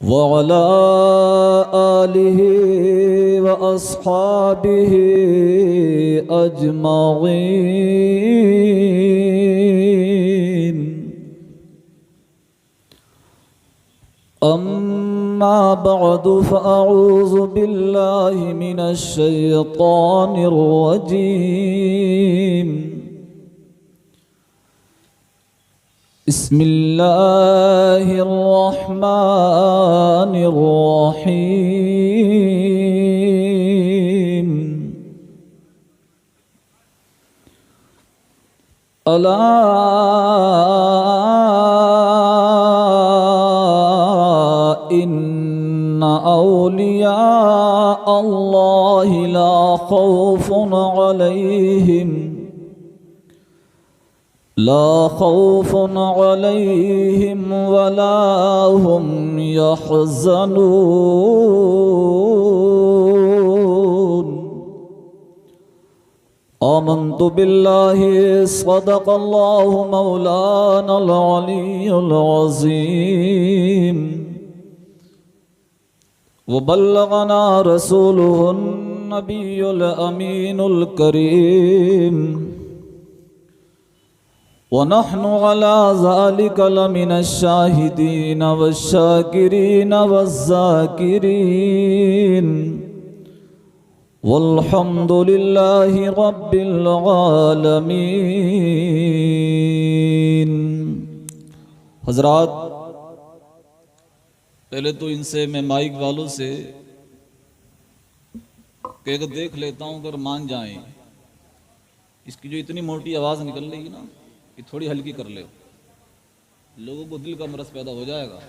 वअला आलिहि व अस्हाबिहि अजमईन। अम्मा बअदु फ़अऊज़ु बिल्लाहि मिनश शैतानिर रजीम। बिस्मिल्लाहिर्रहमानिर्रहीम। अला इन्ना औलिया अल्लाहि ला खौफुन अलैहिम वला हुम यहज़नून। आमन्तु बिल्लाहि सदक़ल्लाहु मौलानल अलियुल अज़ीम व बल्लगना रसूलुहुन नबियुल अमीनुल करीम व नहनु अला ज़ालिका लमिनश शाहिदीन वश्शाकिरीन वज़्ज़ाकिरीन वल्हम्दुलिल्लाहि रब्बिल आलमीन। हज़रात, पहले तो इनसे मैं माइक वालों से कह देख लेता हूँ, अगर मान जाएं। इसकी जो इतनी मोटी आवाज़ निकल रही है ना, कि थोड़ी हल्की कर ले, लोगों को दिल का मरज पैदा हो जाएगा।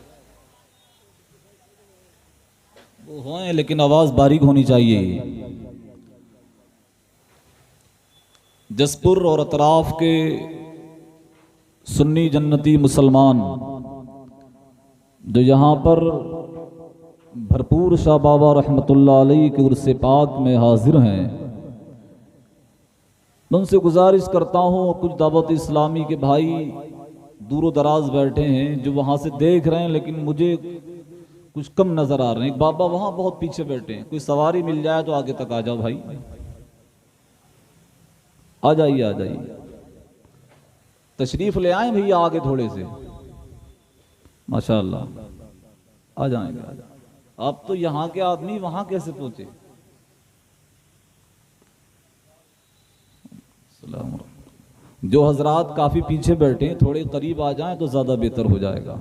वो हों लेकिन आवाज़ बारीक होनी चाहिए। जसपुर और अतराफ के सुन्नी जन्नती मुसलमान जो यहाँ पर भरपूर शाह बाबा रहमतुल्लाह अलैह के उर्स पाक में हाजिर हैं, मैं उनसे गुजारिश करता हूँ, कुछ दावत इस्लामी के भाई दूर दराज बैठे हैं जो वहाँ से देख रहे हैं, लेकिन मुझे कुछ कम नज़र आ रहे हैं। एक बाबा वहाँ बहुत पीछे बैठे हैं, कोई सवारी मिल जाए तो आगे तक आ जाओ भाई, आ जाइए, आ जाइए, तशरीफ ले आए भैया आगे थोड़े से, माशाअल्लाह, आ जाएंगे, आ जाएंगे। आप तो यहाँ के आदमी वहाँ कैसे पहुँचे? जो हजरात काफी पीछे बैठे हैं थोड़े करीब आ जाएं तो ज्यादा बेहतर हो जाएगा।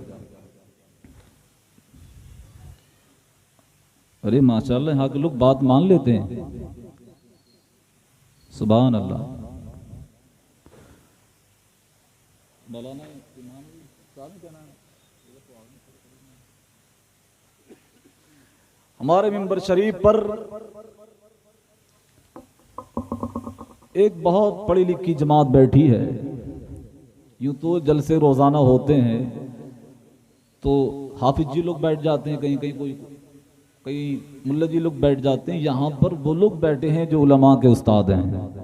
अरे माशाल्लाह, यहाँ के लोग बात मान लेते हैं, सुभान अल्लाह। हमारे मिंबर शरीफ पर एक बहुत पढ़ी लिखी जमात बैठी है। यूं तो जलसे रोजाना होते हैं तो हाफिज जी लोग बैठ जाते हैं, कहीं कहीं कई मुल्ला जी लोग बैठ जाते हैं। यहाँ पर वो लोग बैठे हैं जो उलमा के उस्ताद हैं,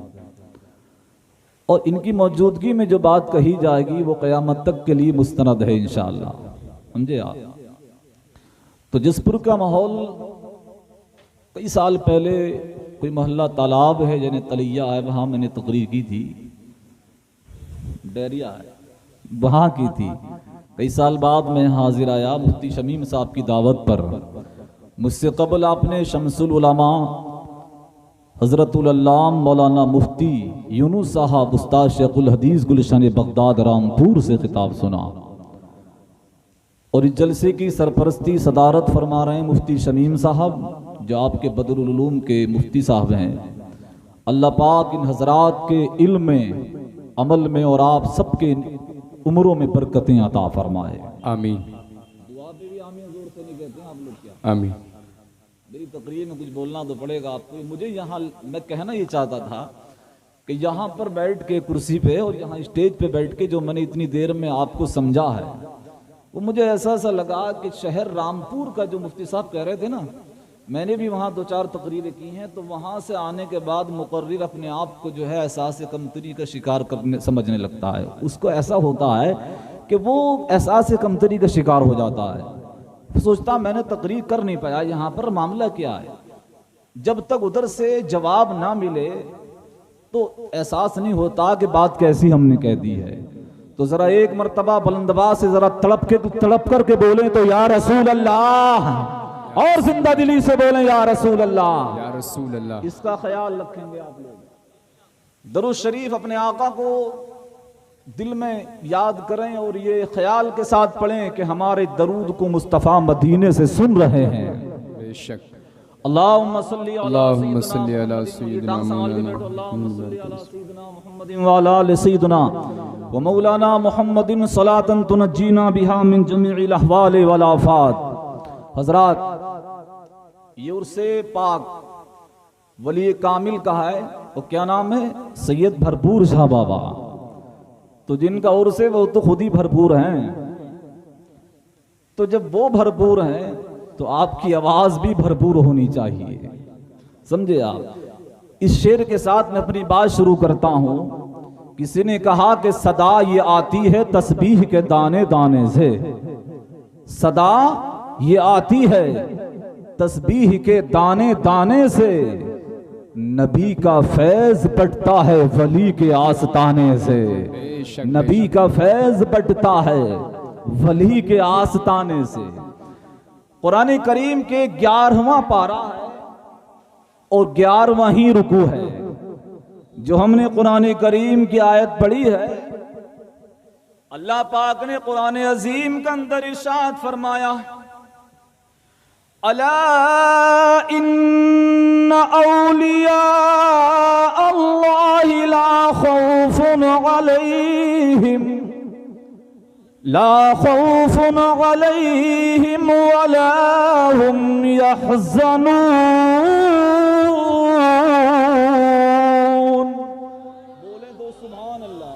और इनकी मौजूदगी में जो बात कही जाएगी वो क़यामत तक के लिए मुस्तनद है इंशाअल्लाह, समझे आप। तो जसपुर का माहौल, कई साल पहले कोई मोहल्ला तालाब है यानी तलिया है, वहाँ मैंने तकरीर की थी, बैरिया है वहाँ की थी। कई साल बाद मैं हाजिर आया मुफ्ती शमीम साहब की दावत पर। मुझसे कबल आपने शमसुल उलमा हज़रतुल अल्लाम मौलाना मुफ्ती यूनुस साहब उस्ताद शेखुल हदीस गुलशन बगदाद रामपुर से खिताब सुना, और इस जलसे की सरपरस्ती सदारत फरमा रहे हैं मुफ्ती शमीम साहब, जो आपके बदरुल उलूम के मुफ्ती साहब हैं। अल्लाह पाक इन हजरात के इल्म में, अमल में और आप सबके उम्रों में बरकतें अता फरमाए, आमीन। दुआ पे भी आमीन जोर से नहीं कहते हैं आप लोग क्या? आमीन। मेरी तकरीर में कुछ बोलना तो पड़ेगा आपको। मुझे यहाँ मैं कहना ये चाहता था कि यहाँ पर बैठ के कुर्सी पे और यहाँ स्टेज पे बैठ के जो मैंने इतनी देर में आपको समझा है, वो मुझे ऐसा लगा कि शहर रामपुर का जो मुफ्ती साहब कह रहे थे ना, मैंने भी वहाँ 2-4 तकरीरें की हैं, तो वहाँ से आने के बाद मुकर्रिर अपने आप को जो है एहसास कमतरी का शिकार करने समझने लगता है। उसको ऐसा होता है कि वो एहसास कमतरी का शिकार हो जाता है, सोचता मैंने तकरीर कर नहीं पाया, यहाँ पर मामला क्या है। जब तक उधर से जवाब ना मिले तो एहसास नहीं होता कि बात कैसी हमने कह दी है। तो जरा एक मर्तबा बुलंदबाज से जरा तड़प करके बोले तो या रसूल अल्लाह, और जिंदा दिली से बोले या रसूल अल्लाह, या रसूल अल्लाह। इसका ख्याल रखेंगे आप लोग। दरूद शरीफ अपने आका को दिल में याद करें और ये ख्याल के साथ पढ़ें कि हमारे दरूद को मुस्तफ़ा मदीने से सुन रहे हैं। बेशक। अल्लाहुम्मा सल्ली अला सय्यिदिना मुहम्मदिन व अला आलि सय्यिदिना व मौलाना मुहम्मदिन सलातन तुनज्जीना बिहा मिन जमीइल अहवाल वल आफात। हजरात, ये उर्से पाक वली कामिल का है, वो क्या नाम है, सैयद भरपूर शाह बाबा। तो जिनका उर्स है वो तो खुद ही भरपूर हैं। तो जब वो भरपूर हैं तो आपकी आवाज भी भरपूर होनी चाहिए, समझे आप। इस शेर के साथ मैं अपनी बात शुरू करता हूं। किसी ने कहा कि सदा ये आती है तस्बीह के दाने दाने से, सदा ये आती है तस्बीह के दाने दाने से, नबी का फैज बटता है वली के आस्ताने से, नबी का फैज बटता है वली के आस्ताने से। कुरान करीम के 11वां पारा है और 11वां ही रुकू है जो हमने कुरान करीम की आयत पढ़ी है। अल्लाह पाक ने कुरान अजीम के अंदर इरशाद फरमाया, अला इन्ना औलिया अल्लाहि ला खौफुन अलैहिम वला हुम यहज़नून। बोले दो सुभान अल्लाह।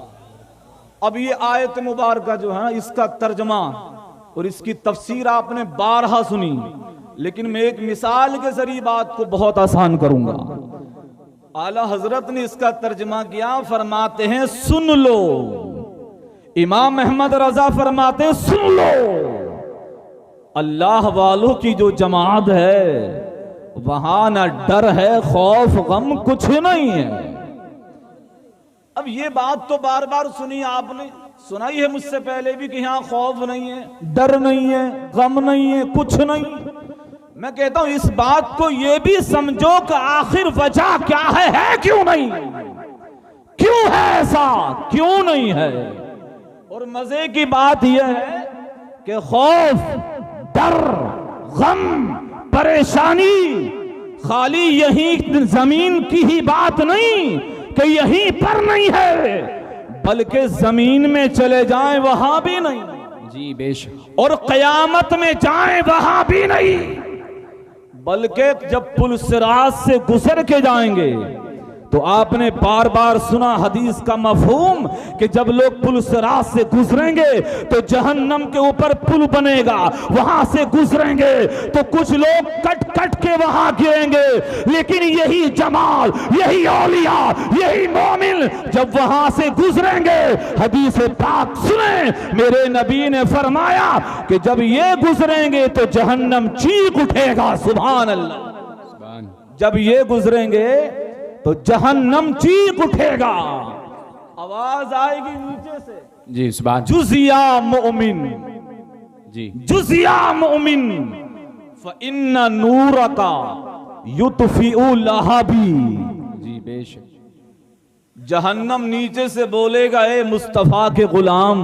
अब ये आयत मुबारका जो है इसका तर्जमा और इसकी तफसीर आपने बारहा सुनी, लेकिन मैं एक मिसाल के जरिए बात को बहुत आसान करूंगा। आला हजरत ने इसका तर्जमा किया, फरमाते हैं सुन लो। इमाम अहमद रजा फरमाते हैं सुन लो, अल्लाह वालों की जो जमात है वहां ना डर है, खौफ गम कुछ नहीं है। अब ये बात तो बार बार सुनी आपने, सुनाई है मुझसे पहले भी कि यहां खौफ नहीं है, डर नहीं है, गम नहीं है, कुछ नहीं। मैं कहता हूं इस बात को ये भी समझो कि आखिर वजह क्या है क्यों नहीं, क्यों है ऐसा, क्यों नहीं है। और मजे की बात यह है कि खौफ, डर, गम, परेशानी खाली यही जमीन की ही बात नहीं कि यहीं पर नहीं है, बल्कि जमीन में चले जाएं वहां भी नहीं जी, बेशक। और कयामत में जाएं वहां भी नहीं, बल्कि जब पुल सिरात से गुजर के जाएंगे तो आपने बार बार सुना हदीस का मफहूम कि जब लोग पुल सिरात से गुजरेंगे तो जहन्नम के ऊपर पुल बनेगा, वहां से गुजरेंगे तो कुछ लोग कट कट के वहां गिरेंगे, लेकिन यही जमाल, यही औलिया, यही मोमिन जब वहां से गुजरेंगे, हदीस पाक सुने, मेरे नबी ने फरमाया कि जब ये गुजरेंगे तो जहन्नम चीख उठेगा। सुभान अल्लाह। जब ये गुजरेंगे तो जहन्नम चीख उठेगा, आवाज आएगी नीचे से, जी सुभान। जुज़िया मुमिन, जी जुज़िया मुमिन फ़इन्ना नूरका युत्फ़िउ लहबी। जी बेशक। जहन्नम नीचे से बोलेगा, ए मुस्तफा के गुलाम,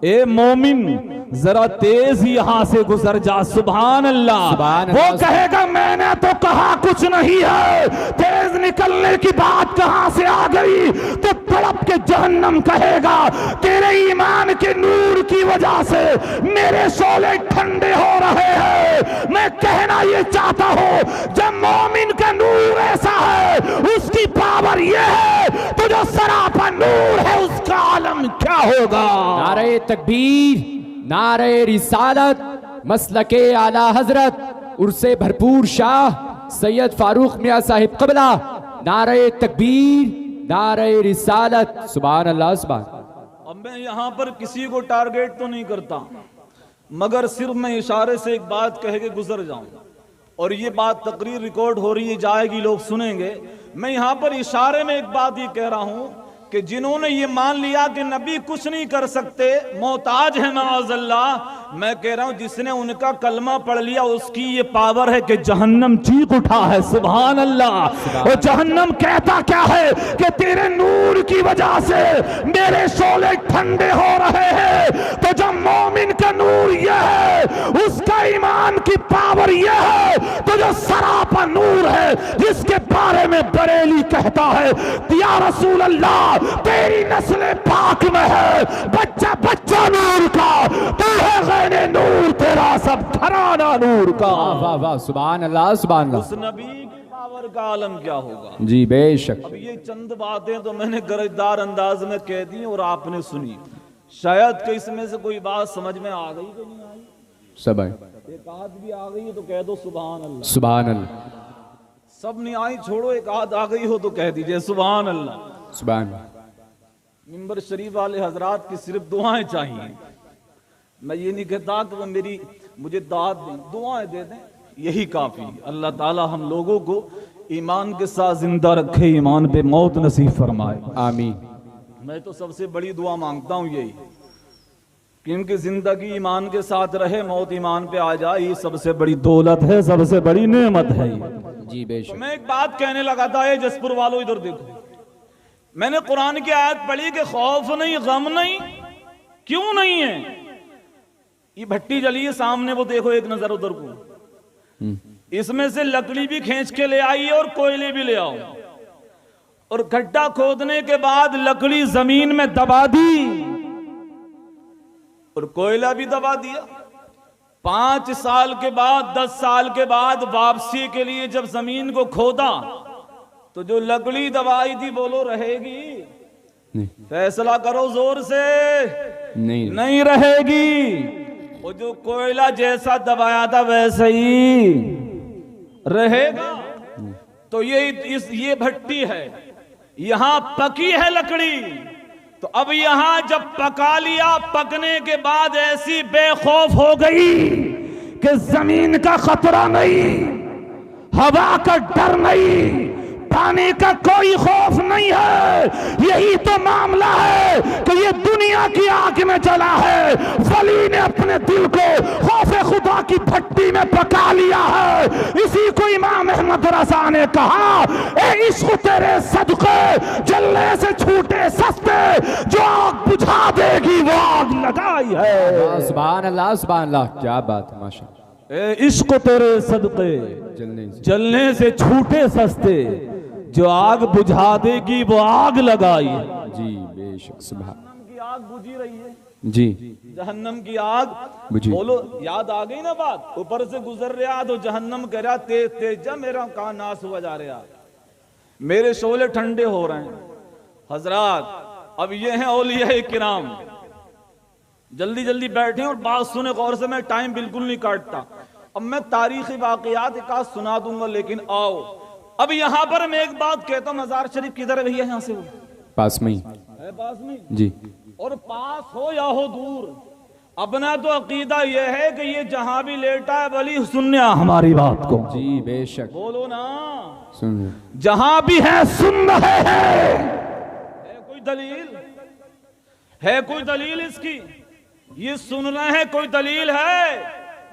ए मोमिन जरा तेज यहां से गुजर जा। सुभान अल्लाह। वो कहेगा मैंने तो कहा कुछ नहीं है, तेज निकलने की बात कहां से आ गई? तो तड़प के जहन्नम कहेगा तेरे ईमान के नूर की वजह से मेरे शोले ठंडे हो रहे हैं। मैं कहना ये चाहता हूं जब मोमिन का नूर ऐसा है, उसकी पावर ये है, तो जो सरापा नूर है उसका आलम क्या होगा? नारे तकबीर, नारे रिसालत, मसलके आला हजरत उर्से भरपूर शाह सैयद फारूक मियां साहिब क़िबला। नारे तकबीर, नारे रिसालत, सुभान अल्लाह सुभान। अब मैं यहां पर किसी को टारगेट तो नहीं करता, मगर सिर्फ मैं इशारे से एक बात कह के गुजर जाऊं, और ये बात तकरीर रिकॉर्ड हो रही है, जाएगी, लोग सुनेंगे। मैं यहां पर इशारे में एक बात ये कह रहा हूं कि जिन्होंने ये मान लिया कि नबी कुछ नहीं कर सकते, मोहताज है माअज़ल्लाह, मैं कह रहा हूं जिसने उनका कलमा पढ़ लिया उसकी ये पावर है कि जहन्नम चीख उठा है। सुभान अल्लाह। और जहन्नम कहता क्या है कि तेरे नूर की वजह से मेरे शोले ठंडे हो रहे हैं। तो जब मोमिन का नूर यह है, उसका ईमान की पावर यह है, तो जो सरापा नूर है जिसके बारे में बरेली कहता है या रसूल अल्लाह तेरी नस्ल पाक में है, बच्चा बच्चा नूर का, तू है गैरे नूर, तेरा सब घराना नूर का। वाह वाह, सुभान अल्लाह सुभान अल्लाह। उस नबी की पावर का आलम क्या होगा। जी बेशक। अब ये चंद बातें तो मैंने गरजदार अंदाज में कह दी और आपने सुनी, शायद कि इसमें से कोई बात समझ में आ गई कि नहीं आई। सब है, एक आध भी आ गई तो कह दो सुभान अल्लाह। सुभान अल्लाह। सब नहीं आई छोड़ो, एक आध आ गई हो तो कह दीजिए सुभान अल्लाह। सुभान अल्लाह। मिंबर शरीफ वाले हजरात की सिर्फ दुआएं चाहिए। मैं ये नहीं कहता कि वो मुझे दाद दें, दुआएं दे दें, यही काफी। अल्लाह ताला हम लोगों को ईमान के साथ जिंदा रखे, ईमान पे मौत नसीब फरमाए, आमीन। मैं तो सबसे बड़ी दुआ मांगता हूँ यही, क्योंकि जिंदगी ईमान के साथ रहे, मौत ईमान पे आ जाए, ये सबसे बड़ी दौलत है, सबसे बड़ी नेमत है। जी बेशक। तो मैं एक बात कहने लगा था, ये जसपुर वालों इधर देखो, मैंने कुरान की आयत पढ़ी कि खौफ नहीं, गम नहीं, क्यों नहीं है। ये भट्टी जली है सामने, वो देखो एक नजर उधर को, इसमें से लकड़ी भी खींच के ले आई और कोयले भी ले आओ, और गड्ढा खोदने के बाद लकड़ी जमीन में दबा दी और कोयला भी दबा दिया। 5 साल के बाद 10 साल के बाद वापसी के लिए जब जमीन को खोदा तो जो लकड़ी दबाई थी बोलो रहेगी? नहीं, फैसला करो जोर से। नहीं रहेगी। वो जो कोयला जैसा दबाया था वैसे ही रहेगा। तो ये भट्टी है, यहां पकी है लकड़ी, तो अब यहां जब पका लिया, पकने के बाद ऐसी बेखौफ हो गई कि जमीन का खतरा नहीं, हवा का डर नहीं, पानी का कोई खौफ नहीं है। यही तो मामला है कि ये दुनिया की आग में जला है, वली ने अपने दिल को खौफ खुदा की भट्टी में पका लिया है। इसी को इमाम अहमद रज़ा ने कहा, ए इश्क तेरे सदके जलने से छूटे सस्ते, जो आग बुझा देगी वो आग लगाई है। सुभान अल्लाह सुभान अल्लाह, क्या बात है माशाअल्लाह। ए इश्क तेरे सदके जलने से छूटे सस्ते, जो आग बुझा देगी वो आग लगाई। जी बेशक। सुभान की आग बुझी रही है जी, जहन्नम की आग बुझी। बोलो याद आ गई ना बात। ऊपर से गुजर रहा तो जहन्नम कह रहा तेज तेज जा, मेरा कान नाश हुआ जा रहा, मेरे शोले ठंडे हो रहे हैं। हजरात अब ये हैं औलिया किराम, जल्दी जल्दी बैठे और बात सुने गौर से, मैं टाइम बिल्कुल नहीं काटता। अब मैं तारीखी वाकयात एक आध सुना दूंगा, लेकिन आओ अब यहां पर मैं एक बात कहता हूं, मजार शरीफ किधर है भैया? यहां से वो पास में है, पास में जी। और पास हो या हो दूर, अपना तो अकीदा यह है कि ये जहां भी लेटा है वली सुनने हमारी बात को। जी बेशक। बोलो ना, सुन जहां भी है सुन रहे हैं। कोई दलील है? कोई दलील इसकी? ये सुन रहे हैं, कोई दलील है?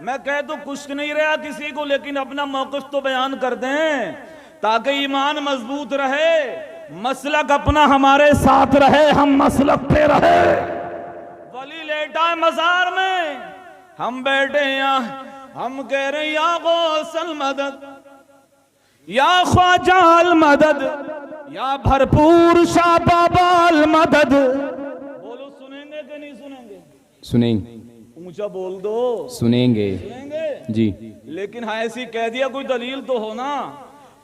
मैं कह तो कुछ नहीं रहा किसी को, लेकिन अपना मौक़िफ़ तो बयान कर दें ताकि ईमान मजबूत रहे, मसलक अपना हमारे साथ रहे, हम मसलक पे रहे। वली लेटा है मजार में, हम बैठे यहाँ, हम कह रहे या गौसल मदद, या ख्वाजाल मदद, या भरपूर शाह बाबाल मदद। बोलो सुनेंगे कि नहीं सुनेंगे? सुनेंगे। ऊंचा बोल दो। सुनेंगे जी। लेकिन हाँ ऐसी कह दिया, कोई दलील तो हो ना।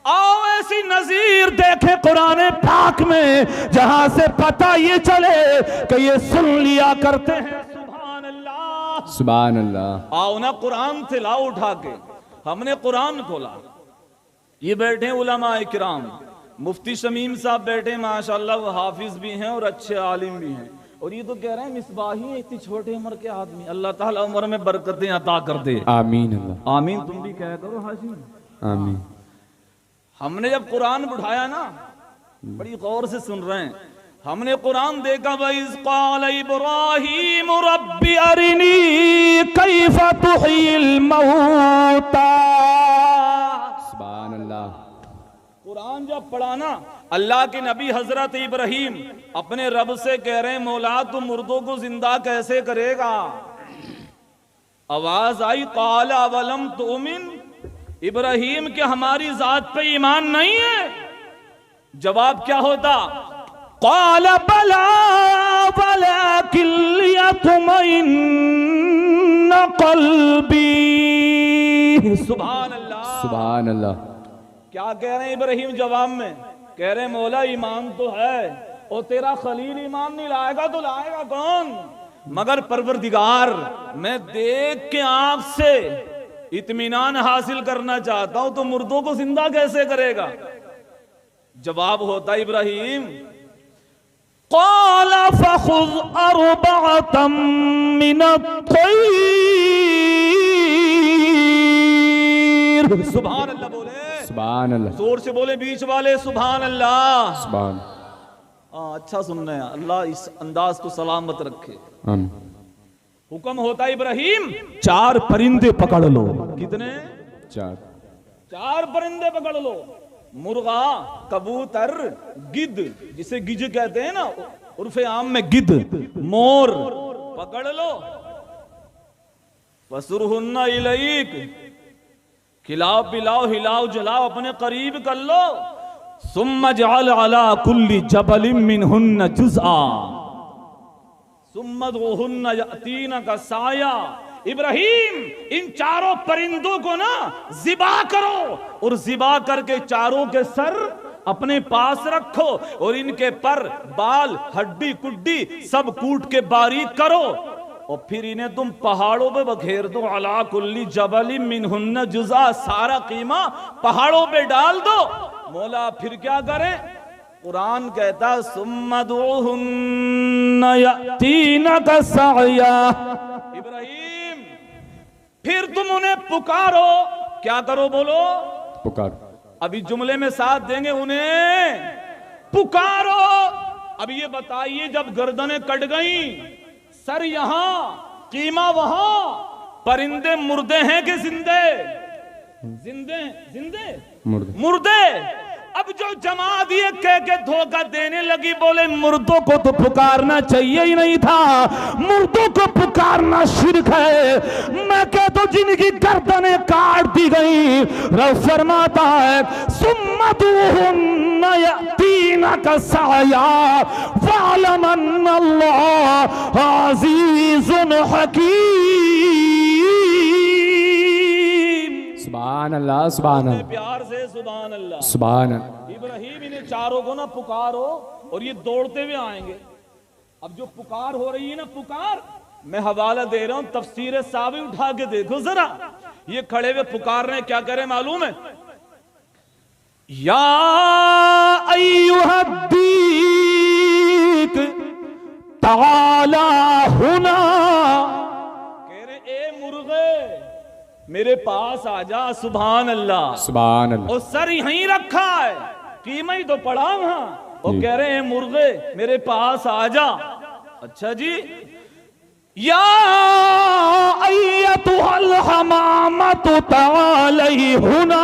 आओ ऐसी नजीर देखे कुरान पाक में जहां से पता ये चले कि ये सुन लिया करते हैं। सुभान अल्लाह सुभान अल्लाह। आओ ना कुरान से लाओ उठा के। हमने कुरान खोला, ये बैठे उलमा इकराम, मुफ्ती शमीम साहब बैठे माशाअल्लाह, वो हाफिज भी हैं और अच्छे आलिम भी हैं। और ये तो कह रहे हैं मिसबाही है, इतनी छोटे उम्र के आदमी। अल्लाह ताला उम्र में बरकतें अता कर दे। आमीन अल्लाह आमीन। तुम भी कह करो हाशिम। आमीन। हमने जब कुरान उठाया ना, बड़ी गौर से सुन रहे हैं, हमने कुरान देखा, वइज़ क़ाल इब्राहीम रब्बी अरिनी कैफ़ तुह्यिल मौता। सुभान अल्लाह। कुरान जब पढ़ा ना, अल्लाह के नबी हजरत इब्राहीम अपने रब से कह रहे हैं, मौला तू मुर्दों को जिंदा कैसे करेगा। आवाज आई, क़ाल अवलम तुमिन, इब्राहीम के हमारी जात पे ईमान नहीं है। जवाब क्या होता, क़ाल बला वलाकिन लियत्मइन्न क़ल्बी। सुभान अल्लाह। सुभान अल्लाह। क्या कह रहे हैं इब्राहीम जवाब में, कह रहे हैं मौला ईमान तो है, और तेरा खलील ईमान नहीं लाएगा तो लाएगा कौन, मगर परवरदिगार मैं देख के आंख से इत्मीनान हासिल करना चाहता हूं, तो मुर्दों को जिंदा कैसे करेगा। जवाब होता इब्राहीम, क़ाल फ़ख़ुज़ अर्बअतम मिनत-तैर। सुभान अल्लाह बोले, सुभान अल्लाह। जोर से बोले बीच वाले, सुभान अल्लाह। सुभान। अच्छा सुनना है, अल्लाह इस अंदाज को सलामत रखे। आमीन। हुक्म होता इब्राहीम, 4 परिंदे पकड़ लो। कितने? 4। 4 परिंदे पकड़ लो। मुर्गा, कबूतर, गिद्ध, जिसे गिज कहते हैं ना उर्फे आम में गिद्ध, मोर पकड़ लो। फसुरहुन्ना इलैक, खिलाओ पिलाओ हिलाओ जलाओ, अपने करीब कर लो। सुम्मा जअल अला कुल्ली जबलिन मिनहुन्ना जुज़आ सुम्मा दुहुन्ना यअतीना का साया। इब्राहीम इन 4 परिंदों को ना ज़िबा करो, और ज़िबा करके 4 के सर अपने पास रखो, और इनके पर बाल हड्डी कुड्डी सब कूट के बारीक करो, और फिर इन्हें तुम पहाड़ों पे बखेर दो। अला कुल्ली जबलिन मिनहुन्ना जुज़आ, सारा कीमा पहाड़ों पे डाल दो। मौला फिर क्या करें, कुरान कहता सुम्मा दुहुन्ना यअतीना का साया। इब्राहीम फिर तुम उन्हें पुकारो। क्या करो बोलो, पुकार। अभी जुमले में साथ देंगे, उन्हें पुकारो। अब ये बताइए, जब गर्दनें कट गई, सर यहां कीमा वहां, परिंदे मुर्दे हैं कि जिंदे? जिंदे। जिंदे मुर्दे। अब जो जमात ये कह के धोखा देने लगी, बोले मुर्दों को तो पुकारना चाहिए ही नहीं था, मुर्दों को पुकारना शिर्क है। मैं कह तो जिनकी गर्दनें काट दी गई, रब फरमाता है सुम्मा दुहुन्ना यअतीना का साया फ़अलम अन्नल्लाह अज़ीज़ुन हकीम। सुभान अल्लाह। सुभान अल्लाह। प्यार से सुभान अल्लाह। सुभान अल्लाह। इब्राहीम इन्हें 4 को ना पुकारो, और ये दौड़ते हुए आएंगे। अब जो पुकार हो रही है ना, पुकार मैं हवाला दे रहा हूं, तफसीर सावी उठा के देखो जरा। ये खड़े हुए पुकार रहे हैं, क्या करें मालूम है, या अय्युहद्दीक ताला हुना। कह रहे ए मुर्गे मेरे पास आजा। सुभान अल्लाह। सुभान अल्लाह। और सर यहीं रखा है, कीमा ही तो पड़ा वहां, और कह रहे हैं मुर्गे मेरे पास आजा। अच्छा जी, या अय्यतुहल हमामतु ताली हुना,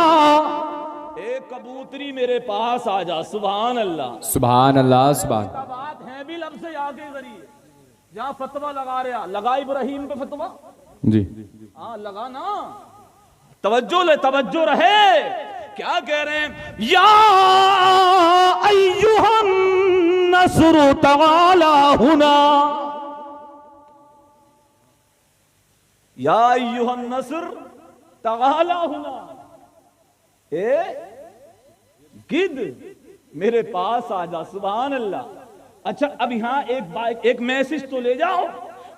एक कबूतरी मेरे पास आजा। सुभान अल्लाह। सुभान अल्लाह। सुभान। बात है भी लफ्ज़ आगे जरिए, जहां फतवा लगा रहा, लगा इब्राहीम पे फतवा जी। हाँ लगा ना, तवज्जो ले, तवज्जो रहे। क्या कह रहे हैं, या अय्युहन नस्र तआला हुना, या अय्युहन नस्र तआला हुना। ए गिद्ध मेरे पास आजा। सुभान अल्लाह। अच्छा अब यहां एक मैसेज तो ले जाओ,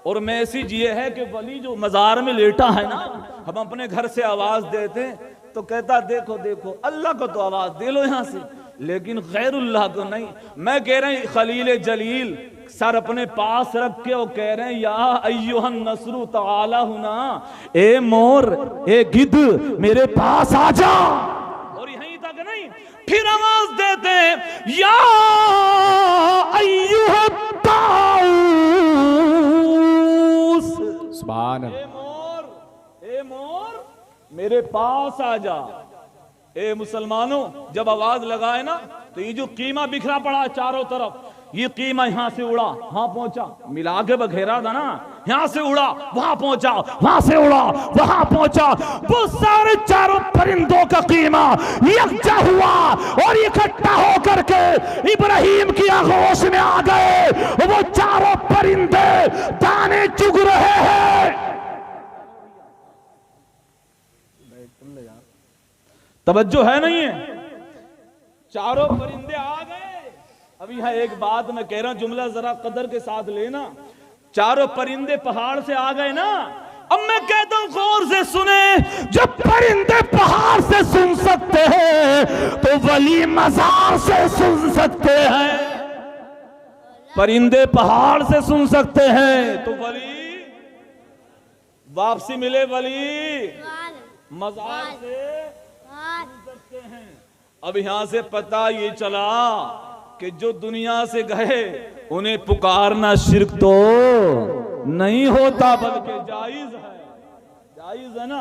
और मैसेज ये है कि वली जो मजार में लेटा है ना, हम अपने घर से आवाज देते हैं तो कहता देखो देखो, अल्लाह को तो आवाज दे लो यहां से, लेकिन गैरुल्लाह को नहीं। मैं कह रहा हूं खलील जलील सर अपने पास रख के वो कह रहे हैं या अय्युहन नस्रु ताला हुना, ए मोर, ए गिद्ध मेरे पास आ जा। और यहीं तक नहीं, फिर आवाज देते हैं या अय्युहत ताऊस, सुभान ए मोर मेरे पास आ जा। ए मुसलमानों, जब आवाज लगाए ना तो ये जो कीमा बिखरा पड़ा चारों तरफ, ये कीमा यहां से उड़ा वहां पहुंचा, मिला के बखेरा था ना, यहां से उड़ा वहां पहुंचा, वहां से उड़ा वहां पहुंचा, वो सारे चारों परिंदों का कीमा यकजा हुआ और इकट्ठा होकर के इब्राहिम की आगोश में आ गए। वो चारों परिंदे दाने चुग रहे हैं। तवज्जो है नहीं है? चारों परिंदे आ गए। अब यहां एक बात मैं कह रहा हूं, जुमला जरा कदर के साथ लेना। चारों परिंदे पहाड़ से आ गए ना, अब मैं कहता हूं गौर से सुने, जब परिंदे पहाड़ से सुन सकते हैं तो वली मजार से सुन सकते हैं। परिंदे पहाड़ से सुन सकते हैं तो वली वापसी मिले, वली मजार से सकते हैं। अब यहां से पता ये चला कि जो दुनिया से गए उन्हें पुकारना शिर्क तो नहीं होता, बल्कि जायज है ना।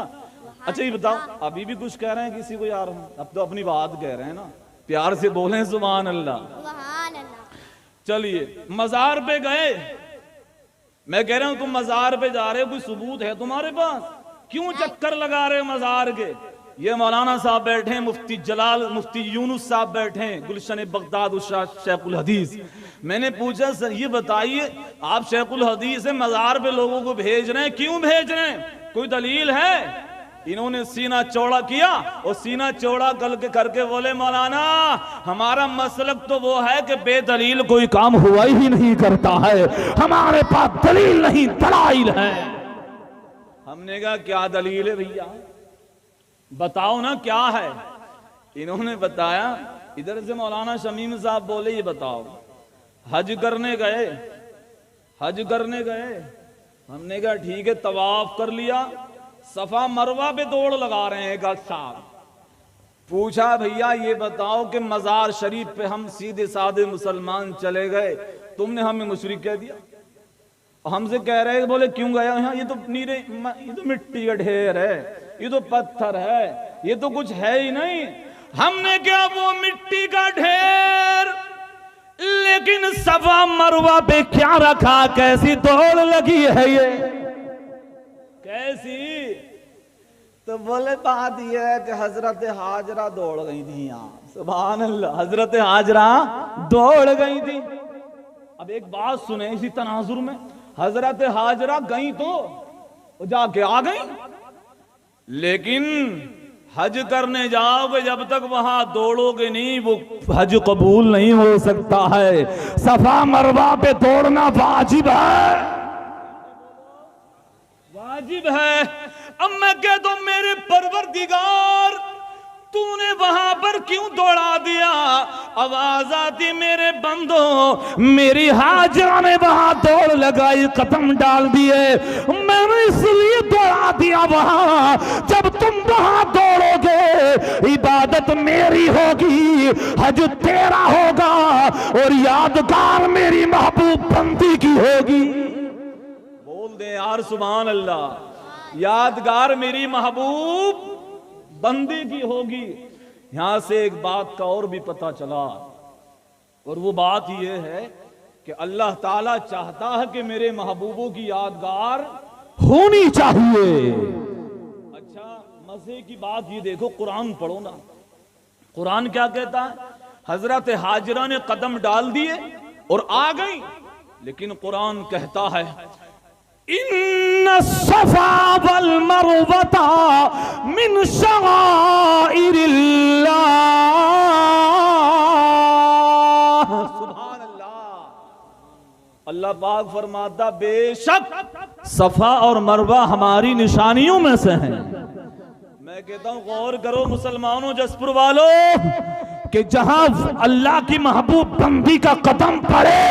अच्छा ये बताओ, अभी भी कुछ कह रहे हैं किसी को यार? अब तो अपनी बात कह रहे हैं ना, प्यार से बोलें सुभान अल्लाह। चलिए मजार पे गए, मैं कह रहा हूं तुम मजार पे जा रहे हो, कोई सबूत है तुम्हारे पास? क्यों चक्कर लगा रहे हो मजार के? ये मौलाना साहब बैठे हैं, मुफ्ती जलाल, मुफ्ती यूनुस साहब बैठे हैं, गुलशन बगदाद उस्ताद शेखुल हदीस। मैंने पूछा सर ये बताइए, आप शेखुल हदीस से मजार पे लोगों को भेज रहे हैं, क्यों भेज रहे हैं? कोई दलील है? इन्होंने सीना चौड़ा किया और सीना चौड़ा करके बोले मौलाना हमारा मसलक तो वो है कि बेदलील कोई काम हुआ ही नहीं करता है, हमारे पास दलील नहीं दलाइल है। हमने कहा क्या दलील है भैया, बताओ ना क्या है। इन्होंने बताया, इधर से मौलाना शमीम साहब बोले ये बताओ, हज करने गए, हमने कहा ठीक है, तवाफ कर लिया, सफा मरवा पे दौड़ लगा रहे हैं गज साहब। पूछा भैया ये बताओ कि मजार शरीफ पे हम सीधे साधे मुसलमान चले गए, तुमने हमें मुशरिक कह दिया। हमसे कह रहे हैं, बोले क्यों गया यहाँ? ये तो मिट्टी का ढेर है, ये तो पत्थर है, ये तो कुछ है ही नहीं। हमने क्या वो मिट्टी का ढेर, लेकिन सफा मरवा पे क्या रखा, कैसी दौड़ लगी है ये, कैसी? तो बोले बात ये है कि हजरत हाजरा दौड़ गई थी यहाँ। सुभान अल्लाह, हजरत हाजरा दौड़ गई थी। अब एक बात सुने इसी तनाजुर में, हजरत हाजरा गई तो जाके आ गई, लेकिन हज करने जाओगे जब तक वहां दौड़ोगे नहीं वो हज कबूल नहीं हो सकता है। सफा मरवा पे दौड़ना वाजिब है, वाजिब है। अब मैं कहता हूं मेरे परवरदिगार तूने वहां पर क्यों दौड़ा दिया? आवाज आती मेरे बंदो, मेरी हाजरा ने वहां दौड़ लगाई, कदम डाल दिए, मैंने इसलिए दौड़ा दिया वहां। जब तुम वहां दौड़ोगे इबादत मेरी होगी, हज तेरा होगा और यादगार मेरी महबूब बंदी की होगी। बोल दे यार सुभान अल्लाह, यादगार मेरी महबूब बंदी की होगी। यहां से एक बात का और भी पता चला, और वो बात यह है कि अल्लाह ताला चाहता है कि मेरे महबूबों की यादगार होनी चाहिए। अच्छा मजे की बात ये देखो, कुरान पढ़ो ना, कुरान क्या कहता है? हजरत हाजरा ने कदम डाल दिए और आ गई, लेकिन कुरान कहता है इन्ना सफा वल मरवता मिन शआइरिल्लाह। सुभान अल्लाह। अल्लाह पाक फरमाता बेशक सफा और मरवा हमारी निशानियों में से हैं। मैं कहता हूं गौर करो मुसलमानों, जसपुर वालों, कि जहां अल्लाह की महबूब बंदी का कदम पड़े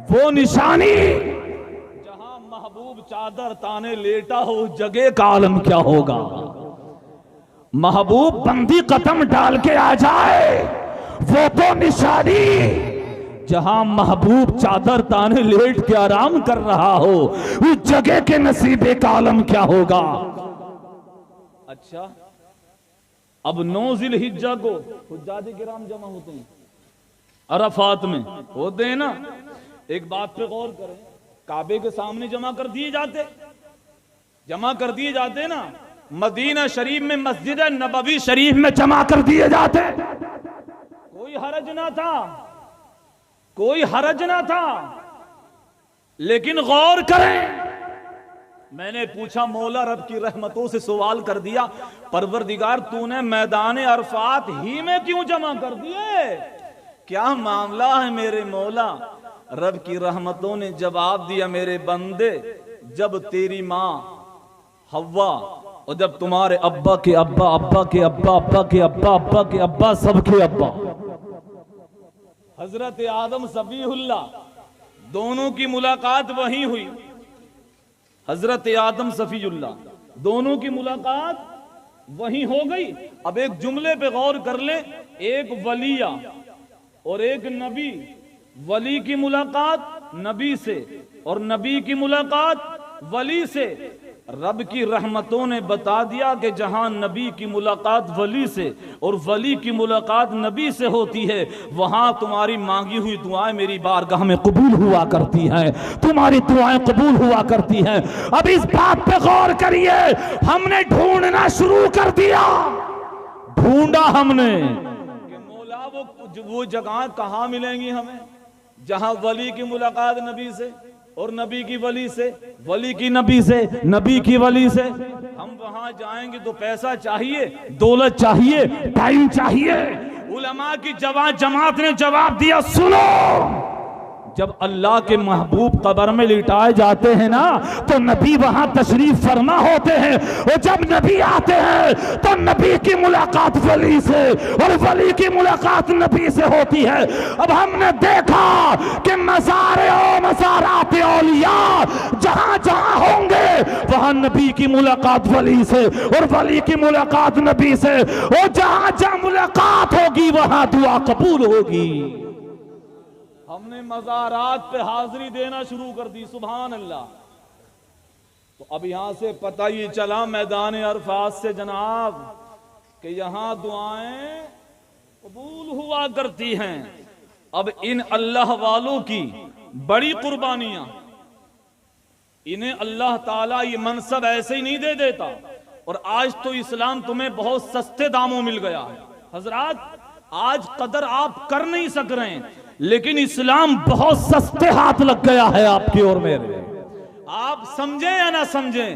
वो निशानी जहां महबूब चादर ताने लेटा हो, उस जगह का आलम क्या होगा। महबूब बंदी कदम डाल के आ जाए, वो तो निशानी जहां महबूब चादर ताने लेट के आराम कर रहा हो, उस जगह के नसीबे का आलम क्या होगा। अच्छा, अब 9 ज़िलहिज्जा को हुज्जाज किराम जमा होते हैं अरफात में, होते हैं ना। एक बात पे गौर करें, काबे के सामने जमा कर दिए जाते ना, मदीना शरीफ में मस्जिद नबवी शरीफ में जमा कर दिए जाते, कोई हरज ना था। लेकिन गौर करें, मैंने पूछा मौला रब की रहमतों से सवाल कर दिया, परवरदिगार तूने मैदान अरफात ही में क्यों जमा कर दिए, क्या मामला है मेरे मौला। रब की रहमतों ने जवाब दिया, मेरे बंदे, जब तेरी माँ हव्वा और जब तुम्हारे अब्बा के अब्बा, अब्बा के अब्बा, अब्बा के अब्बा, अब्बा के अब्बा, सबके अब्बा हजरत आदम सफीहुल्लाह, दोनों की मुलाकात वहीं हुई। हजरत आदम सफीउल्लाह, दोनों की मुलाकात वहीं हो गई। अब एक जुमले पे गौर कर ले, एक वलिया और एक नबी। वली की मुलाकात नबी से और नबी की मुलाकात वली से। रब की रहमतों ने बता दिया कि जहां नबी की मुलाकात वली से और वली की मुलाकात नबी से होती है, वहां तुम्हारी मांगी हुई दुआएं मेरी बारगाह में कबूल हुआ करती हैं, तुम्हारी दुआएं कबूल हुआ करती हैं। अब इस बात पे गौर करिए, हमने ढूंढना शुरू कर दिया, ढूंढा हमने कि मौला वो जगह कहां मिलेंगी हमें, जहां वली की मुलाकात नबी से और नबी की वली से, वली की नबी से, नबी की वली से। हम वहां जाएंगे तो पैसा चाहिए, दौलत चाहिए, टाइम चाहिए। उलमा की जमात ने जवाब दिया, सुनो, जब अल्लाह के महबूब कब्र में लिटाए जाते हैं ना, तो नबी वहां तशरीफ फरमा होते हैं, और जब नबी आते हैं तो नबी की मुलाकात वली से और वली की मुलाकात नबी से होती है। अब हमने देखा कि मज़ारात औलिया जहां जहां होंगे, वहां नबी की मुलाकात वली से और वली की मुलाकात नबी से, और जहां जहां मुलाकात होगी वहां दुआ कबूल होगी। हमने मज़ारात पे हाजिरी देना शुरू कर दी, सुभान अल्लाह। तो अब यहां से पता ही चला मैदान अरफात से जनाब कि यहां दुआएं कबूल हुआ करती हैं। अब इन अल्लाह वालों की बड़ी कुर्बानियां, इन्हें अल्लाह ताला ये मनसब ऐसे ही नहीं दे देता। और आज तो इस्लाम तुम्हें बहुत सस्ते दामों मिल गया है हजरात, आज कदर आप कर नहीं सक रहे हैं, लेकिन इस्लाम बहुत सस्ते हाथ लग गया है आपकी और मेरे। आप समझे या ना समझे,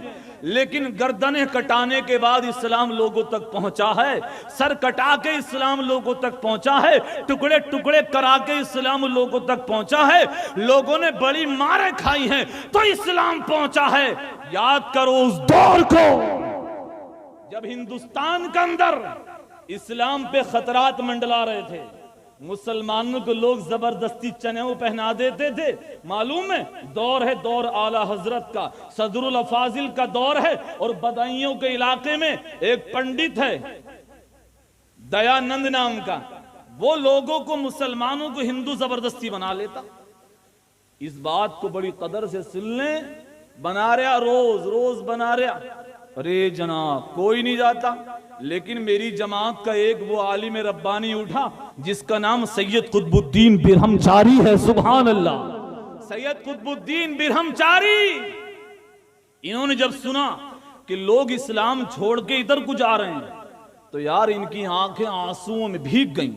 लेकिन गर्दनें कटाने के बाद इस्लाम लोगों तक पहुंचा है, सर कटा के इस्लाम लोगों तक पहुंचा है, टुकड़े टुकड़े करा के इस्लाम लोगों तक पहुंचा है। लोगों ने बड़ी मारें खाई हैं तो इस्लाम पहुंचा है। याद करो उस दौर को जब हिंदुस्तान के अंदर इस्लाम पे खतरात मंडला रहे थे, मुसलमानों को लोग जबरदस्ती चनेऊ पहना देते थे। मालूम है, दौर है दौर आला हजरत का, सदरुल अफाजिल का दौर है। और बदायूं के इलाके में एक पंडित है दयानंद नाम का, वो लोगों को, मुसलमानों को हिंदू जबरदस्ती बना लेता। इस बात को बड़ी कदर से सुन ले, बना रहा रोज रोज बना रहा। अरे जनाब कोई नहीं जाता, लेकिन मेरी जमात का एक वो आलिम रब्बानी उठा जिसका नाम सैयद कुतुबुद्दीन बिरहमचारी है, सुभान अल्लाह। सैयद कुतुबुद्दीन बिरहमचारी, इन्होंने जब सुना कि लोग इस्लाम छोड़ के इधर को जा रहे हैं, तो यार इनकी आंखें आंसुओं में भीग गईं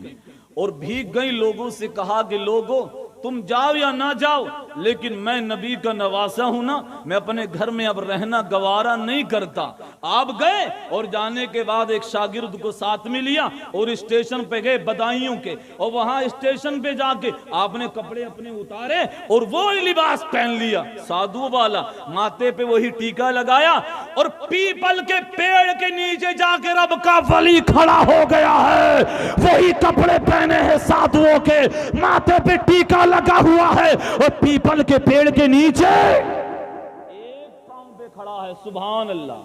और भीग गई। लोगों से कहा कि लोगों तुम जाओ या ना जाओ, लेकिन मैं नबी का नवासा हूं ना, मैं अपने घर में अब रहना गवारा नहीं करता। आप गए और जाने के बाद एक शागिर्द को साथ में लिया और स्टेशन पे गए बदायूं के, और वहां स्टेशन पे जाके आपने कपड़े अपने उतारे और वो लिबास पहन लिया साधु वाला, माथे पे वही टीका लगाया और पीपल के पेड़ के नीचे जाके रब का वली खड़ा हो गया है। वही कपड़े पहने हैं साधुओं के, माथे पे टीका लगा हुआ है और पीपल के पेड़ के नीचे एक पांव पे खड़ा है। सुभान अल्लाह।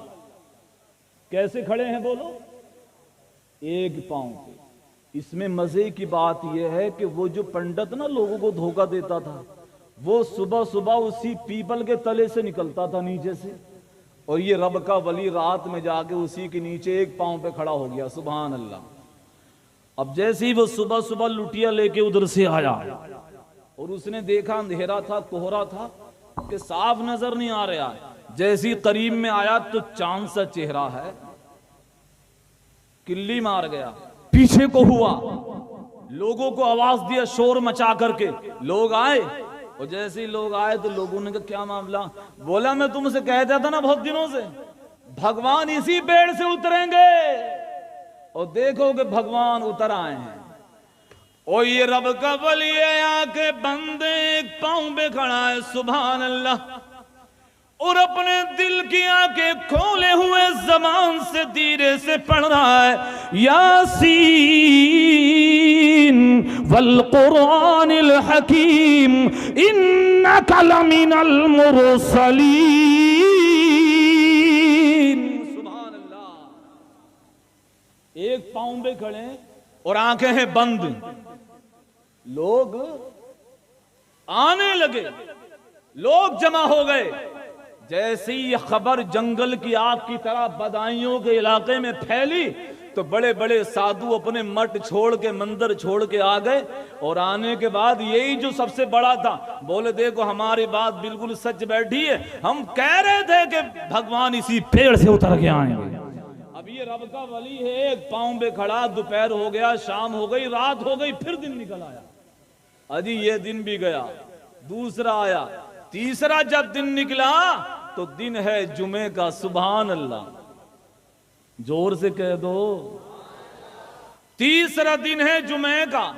कैसे खड़े हैं बोलो? एक पांव पे। इसमें मजे की बात यह है कि वो जो पंडित ना लोगों को धोखा देता था, वो सुबह सुबह उसी पीपल के तले से निकलता था नीचे से, और ये रब का वली रात में जाके उसी के नीचे एक पांव पे खड़ा हो गया। सुभान अल्लाह। अब जैसे ही वो सुबह सुबह लुटिया लेके उधर से आया और उसने देखा अंधेरा था, कोहरा था, कि साफ नजर नहीं आ रहा है। जैसे ही करीब में आया तो चांद सा चेहरा है, किल्ली मार गया। पीछे को हुआ, लोगों को आवाज दिया शोर मचा करके, लोग आए। और जैसे ही लोग आए तो लोगों ने कहा क्या मामला? बोला मैं तुमसे कहता था ना बहुत दिनों से, भगवान इसी पेड़ से उतरेंगे, और देखो कि भगवान उतर आए हैं। और ये रब का वली है, आके बंदे एक पांव पे खड़ा है। सुभान अल्लाह। और अपने दिल की आंखें खोले हुए जबान से धीरे से पढ़ रहा है, यासीन वल कुरानिल हकीम इन्नका लमिनल मुरसलीन। सुभान अल्लाह। एक पांव पे खड़े और आंखें हैं बंद। लोग आने लगे, लोग जमा हो गए। जैसे ही यह खबर जंगल की आग की तरह बदायूं के इलाके में फैली तो बड़े बड़े साधु अपने मठ छोड़ के, मंदिर छोड़ के आ गए। और आने के बाद यही जो सबसे बड़ा था, बोले देखो हमारी बात बिल्कुल सच बैठी है, हम कह रहे थे कि भगवान इसी पेड़ से उतर के आएंगे। अब ये रब का वली है, एक पांव पे खड़ा। दोपहर हो गया, शाम हो गई, रात हो गई, फिर दिन निकल आया। अजी ये दिन भी गया, दूसरा आया, तीसरा जब दिन निकला तो दिन है जुमे का। सुभान अल्लाह। जोर से कह दो, तीसरा दिन है जुमे का।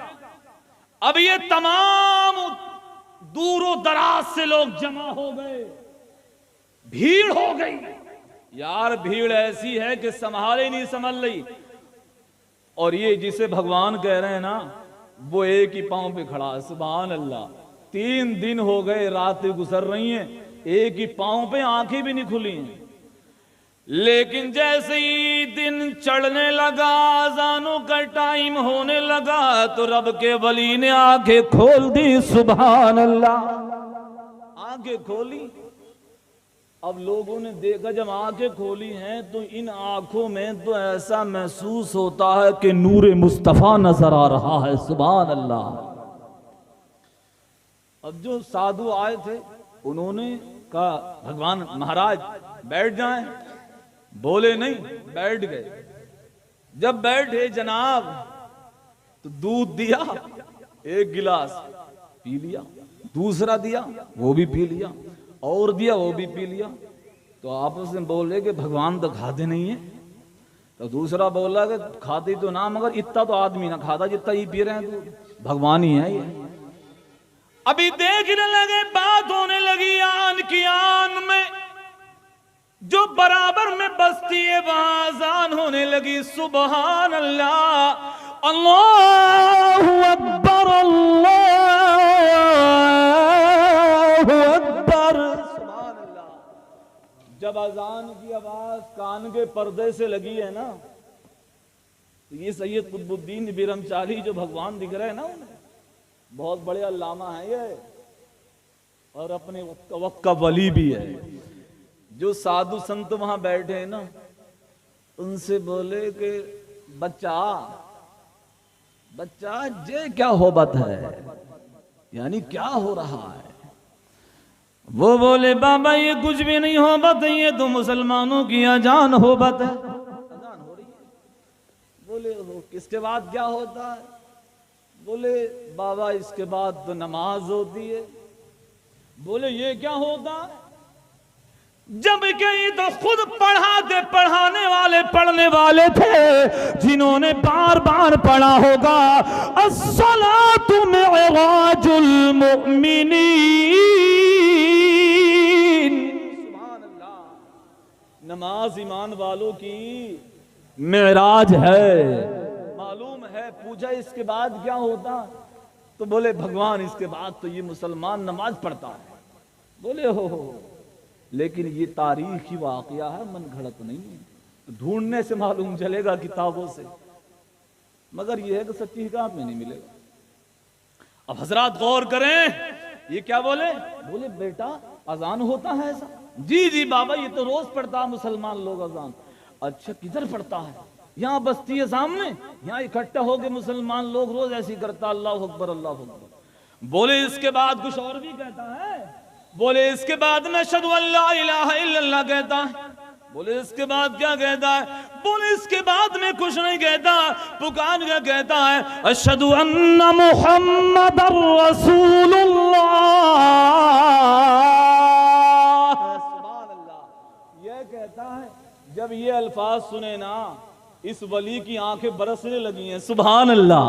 अब ये तमाम दूरों दराज से लोग जमा हो गए, भीड़ हो गई। यार भीड़ ऐसी है कि संभाल ही नहीं संभल रही। और ये जिसे भगवान कह रहे हैं ना, वो एक ही पांव पे खड़ा है। सुभान अल्लाह। 3 दिन हो गए, रातें गुजर रही हैं, एक ही पांव पे, आंखें भी नहीं खुली हैं। लेकिन जैसे ही दिन चढ़ने लगा, अज़ानों का टाइम होने लगा, तो रब के वली ने आंखें खोल दी। सुभान अल्लाह। आंखें खोली। अब लोगों ने देखा, जब आंखें खोली हैं तो इन आंखों में तो ऐसा महसूस होता है कि नूरे मुस्तफा नजर आ रहा है। सुभान अल्लाह। अब जो साधु आए थे उन्होंने कहा भगवान महाराज बैठ जाएं। बोले नहीं, बैठ गए। जब बैठे जनाब तो दूध दिया, एक गिलास पी लिया, दूसरा दिया वो भी पी लिया, और दिया वो भी पी लिया। तो आपस में बोले कि भगवान तो खाते नहीं है। तो दूसरा बोला कि खाते तो ना, मगर इतना तो आदमी ना खाता जितना ही पी रहे हैं, तो भगवान ही है ये। अभी देखने लगे, बात होने लगी आन की आन में, जो बराबर में बस्ती है वहां अज़ान होने लगी। सुभान अल्लाह। अल्लाहु अकबर, अल्लाहु अकबर। सुभान अल्लाह। जब अज़ान की आवाज कान के पर्दे से लगी है ना, तो ये सैयद कुतुबुद्दीन बिरमचारी जो भगवान दिख रहे हैं ना, उन्हें बहुत बड़े अल्लामा है ये, और अपने वक्त का वली भी है। जो साधु संत वहां बैठे हैं ना, उनसे बोले कि बच्चा बच्चा ये क्या होबत है, यानी क्या हो रहा है? वो बोले बाबा ये कुछ भी नहीं होबत है, ये तो मुसलमानों की अजान होबत है। अजान हो रही है। बोले वो किसके बाद क्या होता है? बोले बाबा इसके बाद तो नमाज होती है। बोले ये क्या होता है? जब कहीं तो खुद पढ़ाने वाले पढ़ने वाले थे, जिन्होंने बार बार पढ़ा होगा अस्सलातु मिअराजुल मुमिनीन। सुभान अल्लाह। नमाज ईमान वालों की मेराज है। मालूम है पूछा इसके बाद क्या होता? तो बोले भगवान इसके बाद तो ये मुसलमान नमाज पढ़ता है। बोले हो, लेकिन ये तारीखी वाकया है, मन घड़त नहीं है, तो ढूंढने से मालूम चलेगा किताबों से, मगर ये है कि सच्ची हिकायत में नहीं मिलेगा। अब हजरात गौर करें, ये क्या बोले? बोले बेटा अजान होता है ऐसा? जी जी बाबा, ये तो रोज पढ़ता है मुसलमान लोग अजान। अच्छा किधर पढ़ता है? यहाँ बस्ती है सामने, यहाँ इकट्ठा हो गए मुसलमान लोग, रोज ऐसी करता, अल्लाह अकबर अल्लाह अकबर। बोले इसके बाद कुछ और भी कहता है? बोले इसके बाद नशहदु अल्ला इलाहा इल्लल्लाह कहता है। बोले इसके बाद क्या कहता है? बोले इसके बाद में कुछ नहीं कहता, पुकार क्या कहता है? अशहदु अन्ना मुहम्मदर रसूलुल्लाह। सुभान अल्लाह। यह कहता है, जब ये अल्फाज सुने ना, इस वली की आंखें बरसने लगी हैं। सुभान अल्लाह,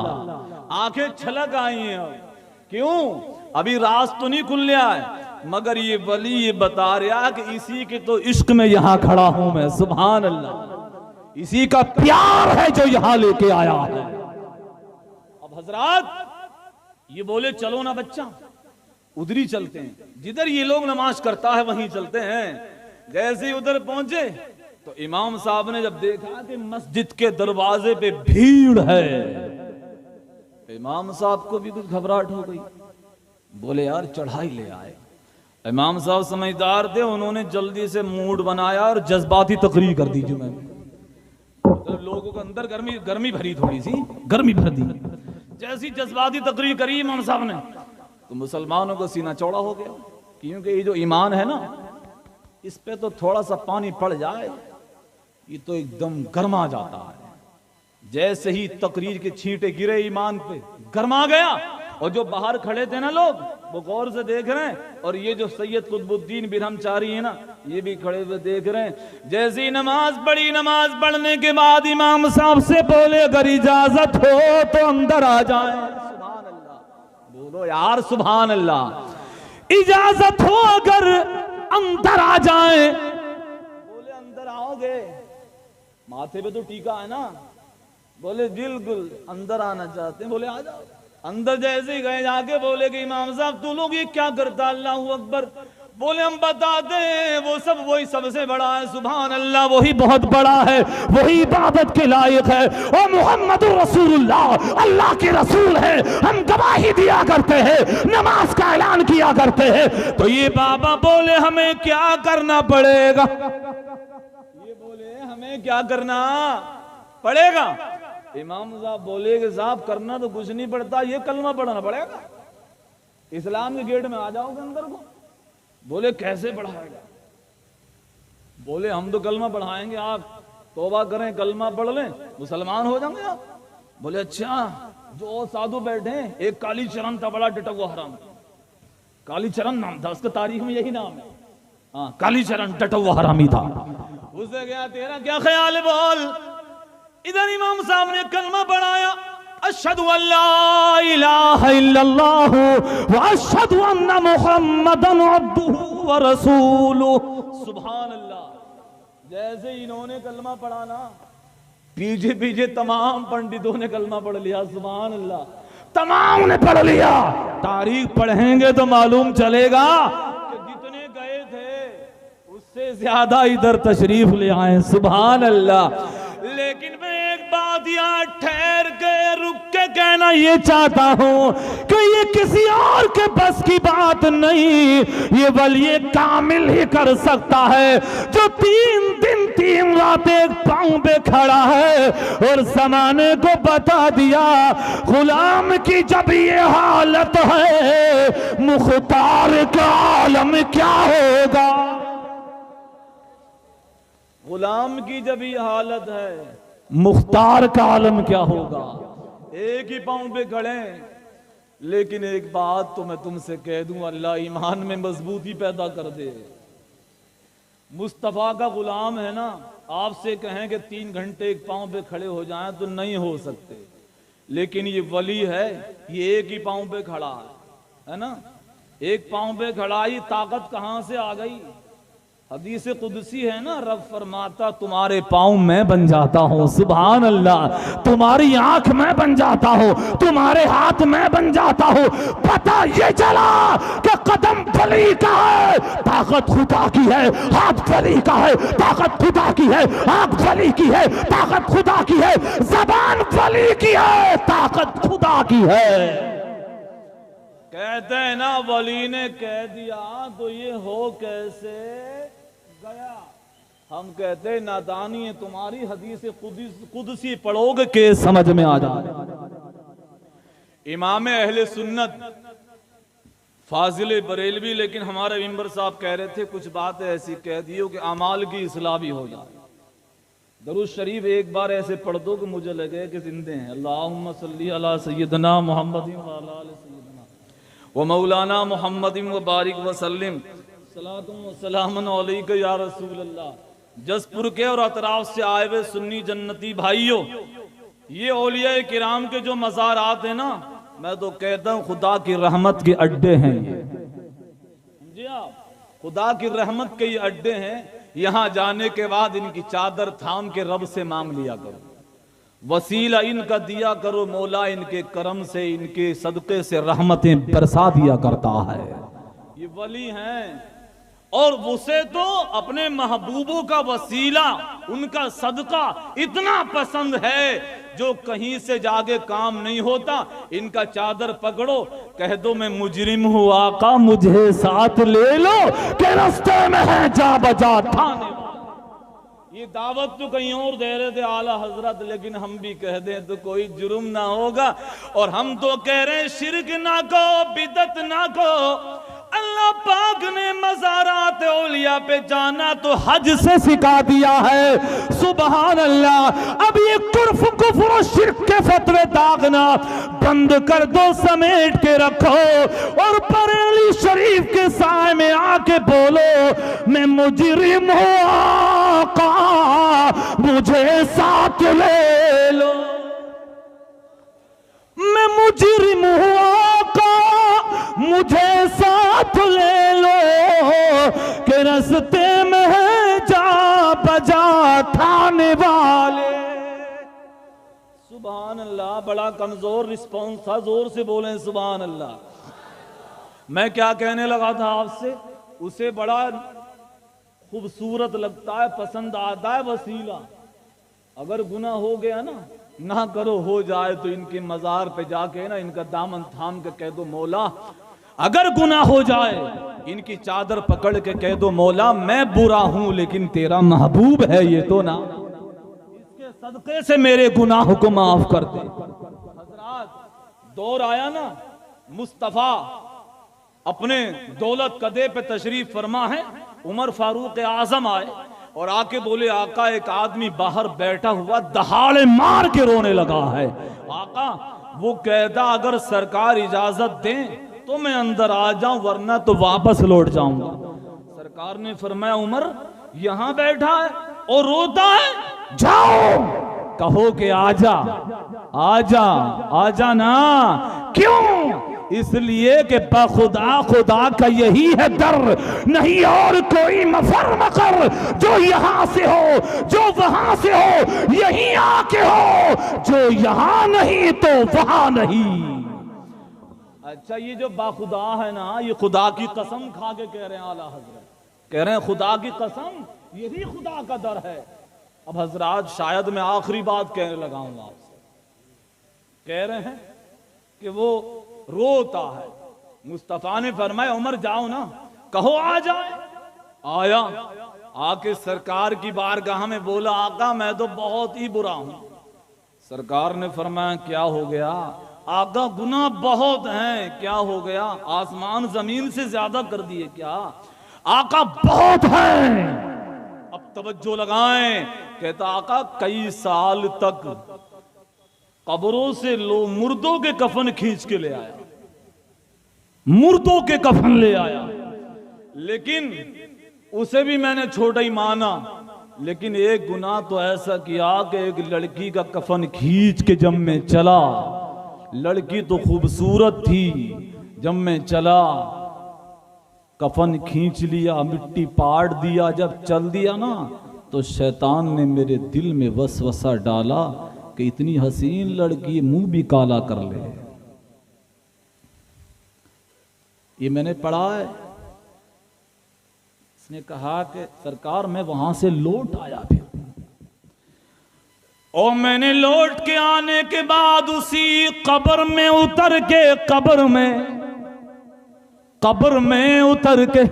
आंखें छलक आई हैं। अब क्यों? अभी राज तो नहीं खुल गया है, मगर ये वली ये बता रहा कि इसी के तो इश्क में यहां खड़ा हूं मैं। सुभान अल्लाह, इसी का प्यार है जो यहां लेके आया है। अब हजरात ये बोले चलो ना बच्चा, उधर ही चलते हैं, जिधर ये लोग नमाज करता है वहीं चलते हैं। जैसे ही उधर पहुंचे तो इमाम साहब ने जब देखा कि मस्जिद के दरवाजे पे भीड़ है, इमाम साहब को भी कुछ घबराहट हो गई। बोले यार चढ़ाई ले आए। इमाम साहब समझदार थे, उन्होंने जल्दी से मूड बनाया और जज्बाती तकरीर कर दी। मैं तो लोगों के अंदर गर्मी भरी, थोड़ी सी गर्मी भर दी। जैसी जज्बाती तकरीर करी इमाम साहब ने, तो मुसलमानों का सीना चौड़ा हो गया, क्योंकि ये जो ईमान है ना, इस पे तो थोड़ा सा पानी पड़ जाए ये तो एकदम गर्मा जाता है। जैसे ही तकरीर के छींटे गिरे ईमान पे, गर्मा गया। और जो बाहर खड़े थे ना लोग, वो गौर से देख रहे हैं, और ये जो सैयद कुतुबुद्दीन बिरहमचारी है ना, ये भी खड़े हुए देख रहे हैं। जैसे ही नमाज पढ़ी, नमाज पढ़ने के बाद इमाम साहब से बोले अगर इजाजत हो तो अंदर आ जाए। सुभान अल्लाह, बोलो यार सुभान अल्लाह। इजाजत हो अगर अंदर आ जाए। बोले अंदर आओगे? माथे पे तो टीका है ना। बोले बिल्कुल अंदर आना चाहते हैं। बोले आ जाओ। अंदर जैसे ही गए, जाके बोले कि इमाम साहब तू लोग ये क्या करता? अल्लाह अकबर। बोले हम बताते हैं, वो सब वही सबसे बड़ा है। सुभान अल्लाह, वही बहुत बड़ा है, वही इबादत के लायक है। और मोहम्मद रसूलुल्लाह अल्लाह के रसूल है। हम गवाही दिया करते हैं, नमाज का ऐलान किया करते हैं। तो ये बाबा बोले हमें क्या करना पड़ेगा? ये बोले हमें क्या करना पड़ेगा? इमाम साहब बोले कि साहब करना तो कुछ नहीं पड़ता, ये कलमा पढ़ना पड़ेगा। इस्लाम के गेट में आ जाओगे अंदर को। बोले कैसे पढ़ाएगा? बोले हम तो कलमा पढ़ाएंगे, आप तौबा करें, कलमा पढ़ लें, मुसलमान हो जाएंगे आप। बोले अच्छा। जो साधु बैठे, एक काली चरण था, बड़ा डटा हुआ हराम, काली चरण नाम था उसका, तारीख में यही नाम है। हाँ, काली चरण डटा हुआ हरामी था। उसे गया तेरा क्या ख्याल है बोल। इधर इमाम साहब ने कलमा पढ़ाया, अशहदु अल्ला इलाहा इल्लल्लाह व अशहदु अन्ना मुहम्मदन अब्दुहु व रसूलुहु। सुभान अल्लाह। जैसे इन्होंने कलमा पढ़ा ना, पीछे पीछे तमाम पंडितों ने कलमा पढ़ लिया। सुभान अल्लाह, तमाम ने पढ़ लिया। तारीख पढ़ेंगे तो मालूम चलेगा कि जितने गए थे उससे ज्यादा इधर तशरीफ ले आए। सुभान अल्लाह। लेकिन मैं एक बात यहाँ ठहर के रुक के कहना ये चाहता हूँ कि ये किसी और के बस की बात नहीं, ये वली कामिल ही कर सकता है, जो 3 दिन 3 रातें एक पांव पे खड़ा है और जमाने को बता दिया गुलाम की जब ये हालत है, मुख्तार का आलम क्या होगा। गुलाम की जब ये हालत है, मुख्तार का आलम क्या होगा। एक ही पांव पे खड़े। लेकिन एक बात तो मैं तुमसे कह दूं, अल्लाह ईमान में मजबूती पैदा कर दे। मुस्तफा का गुलाम है ना, आपसे कहें कि 3 घंटे एक पांव पे खड़े हो जाएं तो नहीं हो सकते। लेकिन ये वली है, ये एक ही पांव पे खड़ा है ना, एक पांव पे खड़ा, ये ताकत कहां से आ गई? हदीस कुदसी है ना, रब फरमाता तुम्हारे पाँव मैं बन जाता हूँ, सुभान अल्लाह। तुम्हारी आंख मैं बन जाता हूँ, तुम्हारे हाथ मैं बन जाता हूँ। पता ये चला कि कदम वली का है, ताकत खुदा की है। हाथ वली का है, ताकत खुदा की है। आंख वली की है, ताकत खुदा की है। जबान वली की है, ताकत खुदा की है। कहते हैं ना, वली ने कह दिया तो ये हो कैसे गया। हम कहते हैं नादानी है तुम्हारी, हदीस कुदसी पढ़ोगे के समझ में आ जाए। इमाम अहले सुन्नत फाजिल बरेलवी, लेकिन हमारे मेंबर साहब कह रहे थे कुछ बात ऐसी कह दी हो कि अमाल की इस्लाह भी हो जाए। दरूद शरीफ एक बार ऐसे पढ़ दो कि मुझे लगे कि जिंदे हैं। अल्लाहुम्मा सल्ली अला सय्यदना मुहम्मदिन व अला आलि सय्यदना व मौलाना मुहम्मदिन व बारिक वसल्लिम सलातुम व सलामुन अलैका या रसूल अल्लाह। जसपुर के और अतराफ से आए हुए सुन्नी जन्नती भाइयों, ये औलिया किराम के जो मज़ारात हैं ना, मैं तो कहता हूँ खुदा की रहमत के अड्डे हैं ये। समझे आप, खुदा की रहमत के ये अड्डे हैं। यहाँ जाने के बाद इनकी चादर थाम के रब से मांग लिया करो, वसीला इनका दिया करो। मौला इनके करम से, इनके सदके से रहमतें बरसा दिया करता है। ये वली हैं, और उसे तो अपने महबूबों का वसीला, उनका सदका इतना पसंद है जो कहीं से जाके काम नहीं होता। इनका चादर पकड़ो, कह दो मैं मुजरिम हूँ आका, मुझे साथ ले लो के रास्ते में है जा बजा थाने। ये दावत तो कहीं और दे रहे थे आला हजरत, लेकिन हम भी कह दें तो कोई जुर्म ना होगा। और हम तो कह रहे हैं शिरक ना को, बिदत ना को। अल्लाह पाक ने मज़ारात औलिया पे जाना तो हज से सिखा दिया है, सुबहान अल्लाह। अब ये कुर्फ कुफ्र और शिर्क के फतवे दागना बंद कर दो, समेट के रखो, और बरेली शरीफ के साए में आके बोलो मैं मुजरिम हूँ आका, मुझे साथ ले लो। मैं मुजरिम हूँ आका, मुझे साथ ले लो के रास्ते में है जा बजा थाने वाले। सुभान अल्लाह, बड़ा कमजोर रिस्पॉन्स था, जोर से बोलें सुभान अल्लाह। मैं क्या कहने लगा था आपसे, उसे बड़ा खूबसूरत लगता है, पसंद आता है वसीला। अगर गुनाह हो गया ना करो, हो जाए तो इनके मजार पे जाके ना इनका दामन थाम के कह दो मौला, अगर गुनाह हो जाए इनकी चादर पकड़ के कह दो मौला मैं बुरा हूं लेकिन तेरा महबूब है ये तो ना, इसके सदके से मेरे गुनाह को माफ कर दे। हजरात, दौर आया ना, मुस्तफा अपने दौलत कदे पे तशरीफ फरमा है, उमर फारूक आजम आए और आके बोले आका एक आदमी बाहर बैठा हुआ दहाड़े मार के रोने लगा है। आका वो कहता अगर सरकार इजाजत दें तो मैं अंदर आ जाऊं, वरना तो वापस लौट जाऊंगा। सरकार ने फरमाया उमर यहां बैठा है और रोता है, जाओ कहो कि आजा आजा आजा ना। क्यों? इसलिए कि बखुदा खुदा का यही है दर, नहीं और कोई मफर मकर। जो यहां से हो, जो वहां से हो, यहीं आके हो, जो यहां नहीं तो वहां नहीं। अच्छा, ये जो बाखुदा है ना, ये खुदा की कसम खा के कह रहे हैं आला हजरत, कह रहे हैं खुदा की कसम यही खुदा का दर है। अब हजरात शायद मैं आखिरी बात कहने लगा हूं आपसे, कह रहे हैं कि वो रोता है। मुस्तफा ने फरमाया उमर जाओ ना, कहो आ जाए। आया, आके सरकार की बारगाह में बोला आका मैं तो बहुत ही बुरा हूं। सरकार ने फरमाया क्या हो गया? आका गुनाह बहुत हैं। क्या हो गया? आसमान जमीन से ज्यादा कर दिए क्या? आका बहुत हैं। अब तवज्जो लगाएं। कहता आका कई साल तक कब्रों से लो मुर्दों के कफन खींच के ले आया, मुर्दों के कफन ले आया, लेकिन उसे भी मैंने छोटा ही माना। लेकिन एक गुनाह तो ऐसा किया कि एक लड़की का कफन खींच के जब मैं चला, लड़की तो खूबसूरत थी, जब मैं चला कफन खींच लिया, मिट्टी पाड़ दिया, जब चल दिया ना तो शैतान ने मेरे दिल में वसवसा डाला कि इतनी हसीन लड़की मुंह भी काला कर ले। ये मैंने पढ़ा है। उसने कहा कि सरकार मैं वहां से लौट आया, फिर और मैंने लौट के आने के बाद उसी कब्र में उतर के कब्र में उतर के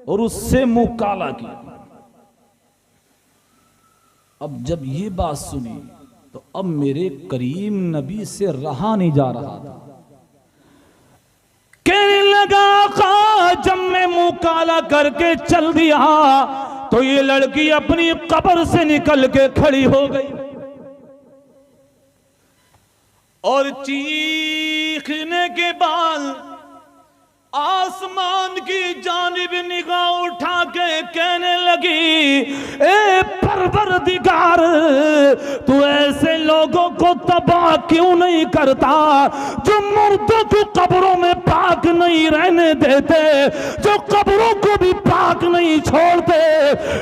और उससे मुंह काला किया। अब जब ये बात सुनी तो अब मेरे करीम नबी से रहा नहीं जा रहा था। कहने लगा जब मैं मुंह काला करके चल दिया तो ये लड़की अपनी कब्र से निकल के खड़ी हो गई और चीखने के बाद आसमान की जानिब निगाह उठा के कहने लगी, ए परवरदिगार तू ऐसे लोगों को तबाह क्यों नहीं करता जो मुर्दों को कब्रों में पाक नहीं रहने देते, जो कब्रों को भी पाक नहीं छोड़ते।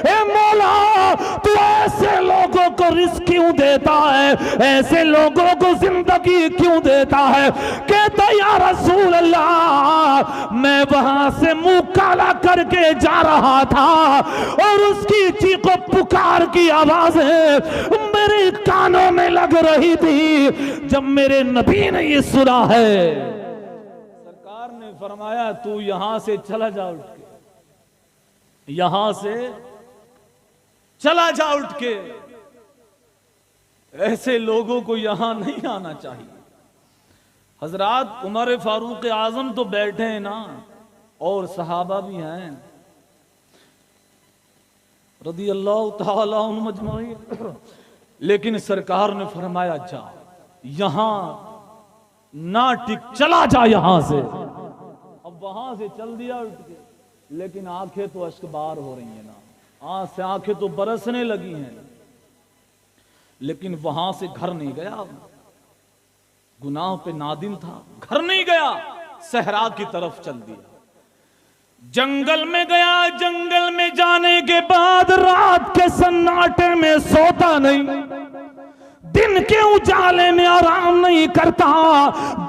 ए मौला तू ऐसे लोगों को रिस्क क्यों देता है, ऐसे लोगों को जिंदगी क्यों देता है। कहता या रसूल अल्लाह मैं वहां से मुंह काला करके जा रहा था और उसकी चीखों पुकार की आवाजें मेरे कानों में लग रही थी। जब मेरे नबी ने ये सुना है, सरकार ने फरमाया तू यहां से चला जा उठ के, यहां से चला जा उठ के, ऐसे लोगों को यहां नहीं आना चाहिए। हजरात उमर फारूक आजम तो बैठे हैं ना और सहाबा भी हैं रदी अल्लाह तआला अन्हुम अजमईन, लेकिन सरकार ने फरमाया जा यहां ना टिक, चला जा यहां से। अब वहां से चल दिया उठ के, लेकिन आंखें तो अश्कबार हो रही है ना, आंख से आंखें तो बरसने लगी हैं, लेकिन वहां से घर नहीं गया। गुनाह पे नादिम था, घर नहीं गया, सहरा की तरफ चल दिया, जंगल में गया। जंगल में जाने के बाद रात के सन्नाटे में सोता नहीं, दिन के उजाले में आराम नहीं करता,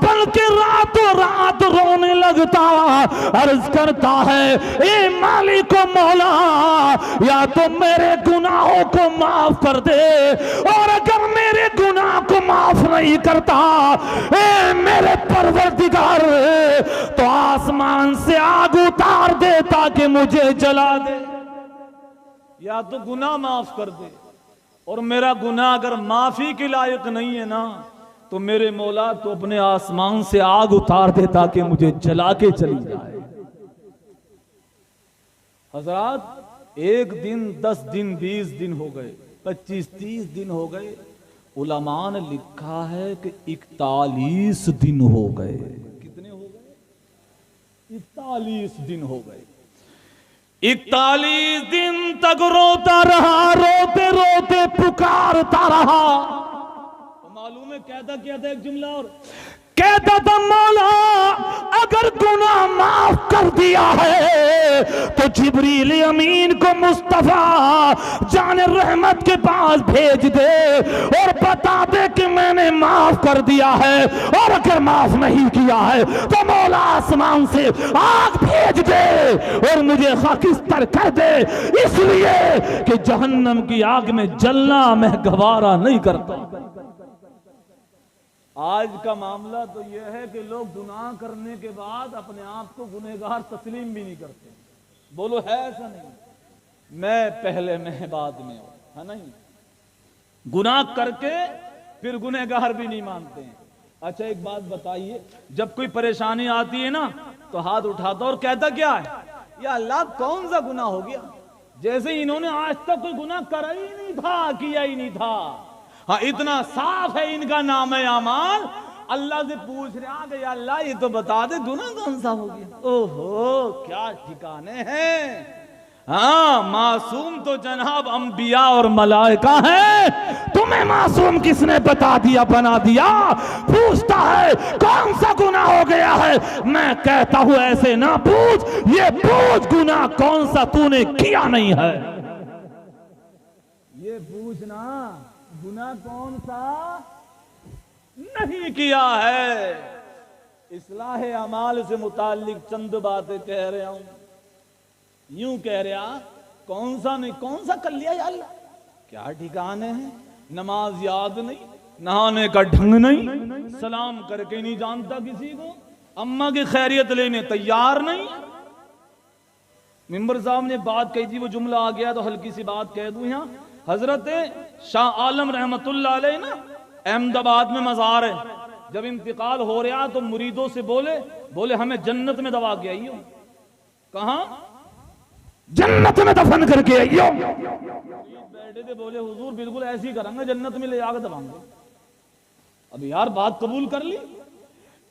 बल्कि रातों रात रोने लगता, अर्ज करता है ए मालिक मौला या तो मेरे गुनाहों को माफ कर दे, और अगर मेरे गुनाह को माफ नहीं करता ए मेरे परवरदिगार तो आसमान से आग उतार दे ताकि मुझे जला दे। या तो गुनाह माफ कर दे, और मेरा गुनाह अगर माफी के लायक नहीं है ना तो मेरे मौला तो अपने आसमान से आग उतार दे ताकि मुझे जला के चली जाए। हजरात 1 दिन 10 दिन 20 दिन हो गए, 25-30 दिन हो गए, उलमा ने लिखा है कि 41 दिन हो गए। कितने हो गए? 41 दिन हो गए। 41 दिन तक रोता रहा, रोते रोते पुकारता रहा। तो मालूम है कहता क्या था, एक जुमला और कहता था मौला अगर गुनाह माफ कर दिया है तो जिब्रील अमीन को मुस्तफा जाने रहमत के पास भेज दे और बता दे कि मैंने माफ कर दिया है, और अगर माफ नहीं किया है तो मौला आसमान से आग भेज दे और मुझे खाकिस्तर कर दे, इसलिए कि जहन्नम की आग में जलना मैं गवारा नहीं करता। आज का मामला तो यह है कि लोग गुनाह करने के बाद अपने आप को गुनहगार तस्लीम भी नहीं करते। बोलो है ऐसा? नहीं, मैं पहले मैं बाद में, है नहीं? गुनाह करके फिर गुनहगार भी नहीं मानते हैं। अच्छा एक बात बताइए, जब कोई परेशानी आती है ना तो हाथ उठाता और कहता क्या है, या अल्लाह कौन सा गुनाह हो गया, जैसे इन्होंने आज तक कोई गुनाह करा ही नहीं था, किया ही नहीं था। हाँ इतना साफ है इनका नाम है अमाल, अल्लाह से पूछ रहे आ गया अल्लाह ये तो बता दे गुनाह कौन सा हो गया। ओहो क्या ठिकाने हैं। हाँ, मासूम तो जनाब अंबिया और मलाइका है। तुम्हें मासूम किसने बता दिया, बना दिया? पूछता है कौन सा गुनाह हो गया है, मैं कहता हूं ऐसे ना पूछ, ये पूछ गुनाह कौन सा तूने किया नहीं है, ये पूछना गुनाह कौन सा नहीं किया है। इस्लाह अमाल से मुताल्लिक चंद बातें कह रहा हूं, यूं कह रहा कौन सा नहीं, कौन सा कर लिया या अल्लाह, क्या ठिकाने हैं, नमाज याद नहीं, नहाने का ढंग नहीं, सलाम करके नहीं जानता किसी को, अम्मा की खैरियत लेने तैयार नहीं। मिंबर साहब ने बात कही थी, वो जुमला आ गया तो हल्की सी बात कह दूं। यहां हजरत शाह आलम रहमतुल्लाह अलैह ना अहमदाबाद में मजार है, जब इंतकाल हो रहा तो मुरीदों से बोले हमें जन्नत में दबा के आइयो। कहां? जन्नत में दफन करके आइयो। बैठे थे, बोले हुजूर बिल्कुल ऐसे ही करेंगे, जन्नत में ले जाकर दबाएंगे। अब यार बात कबूल कर ली,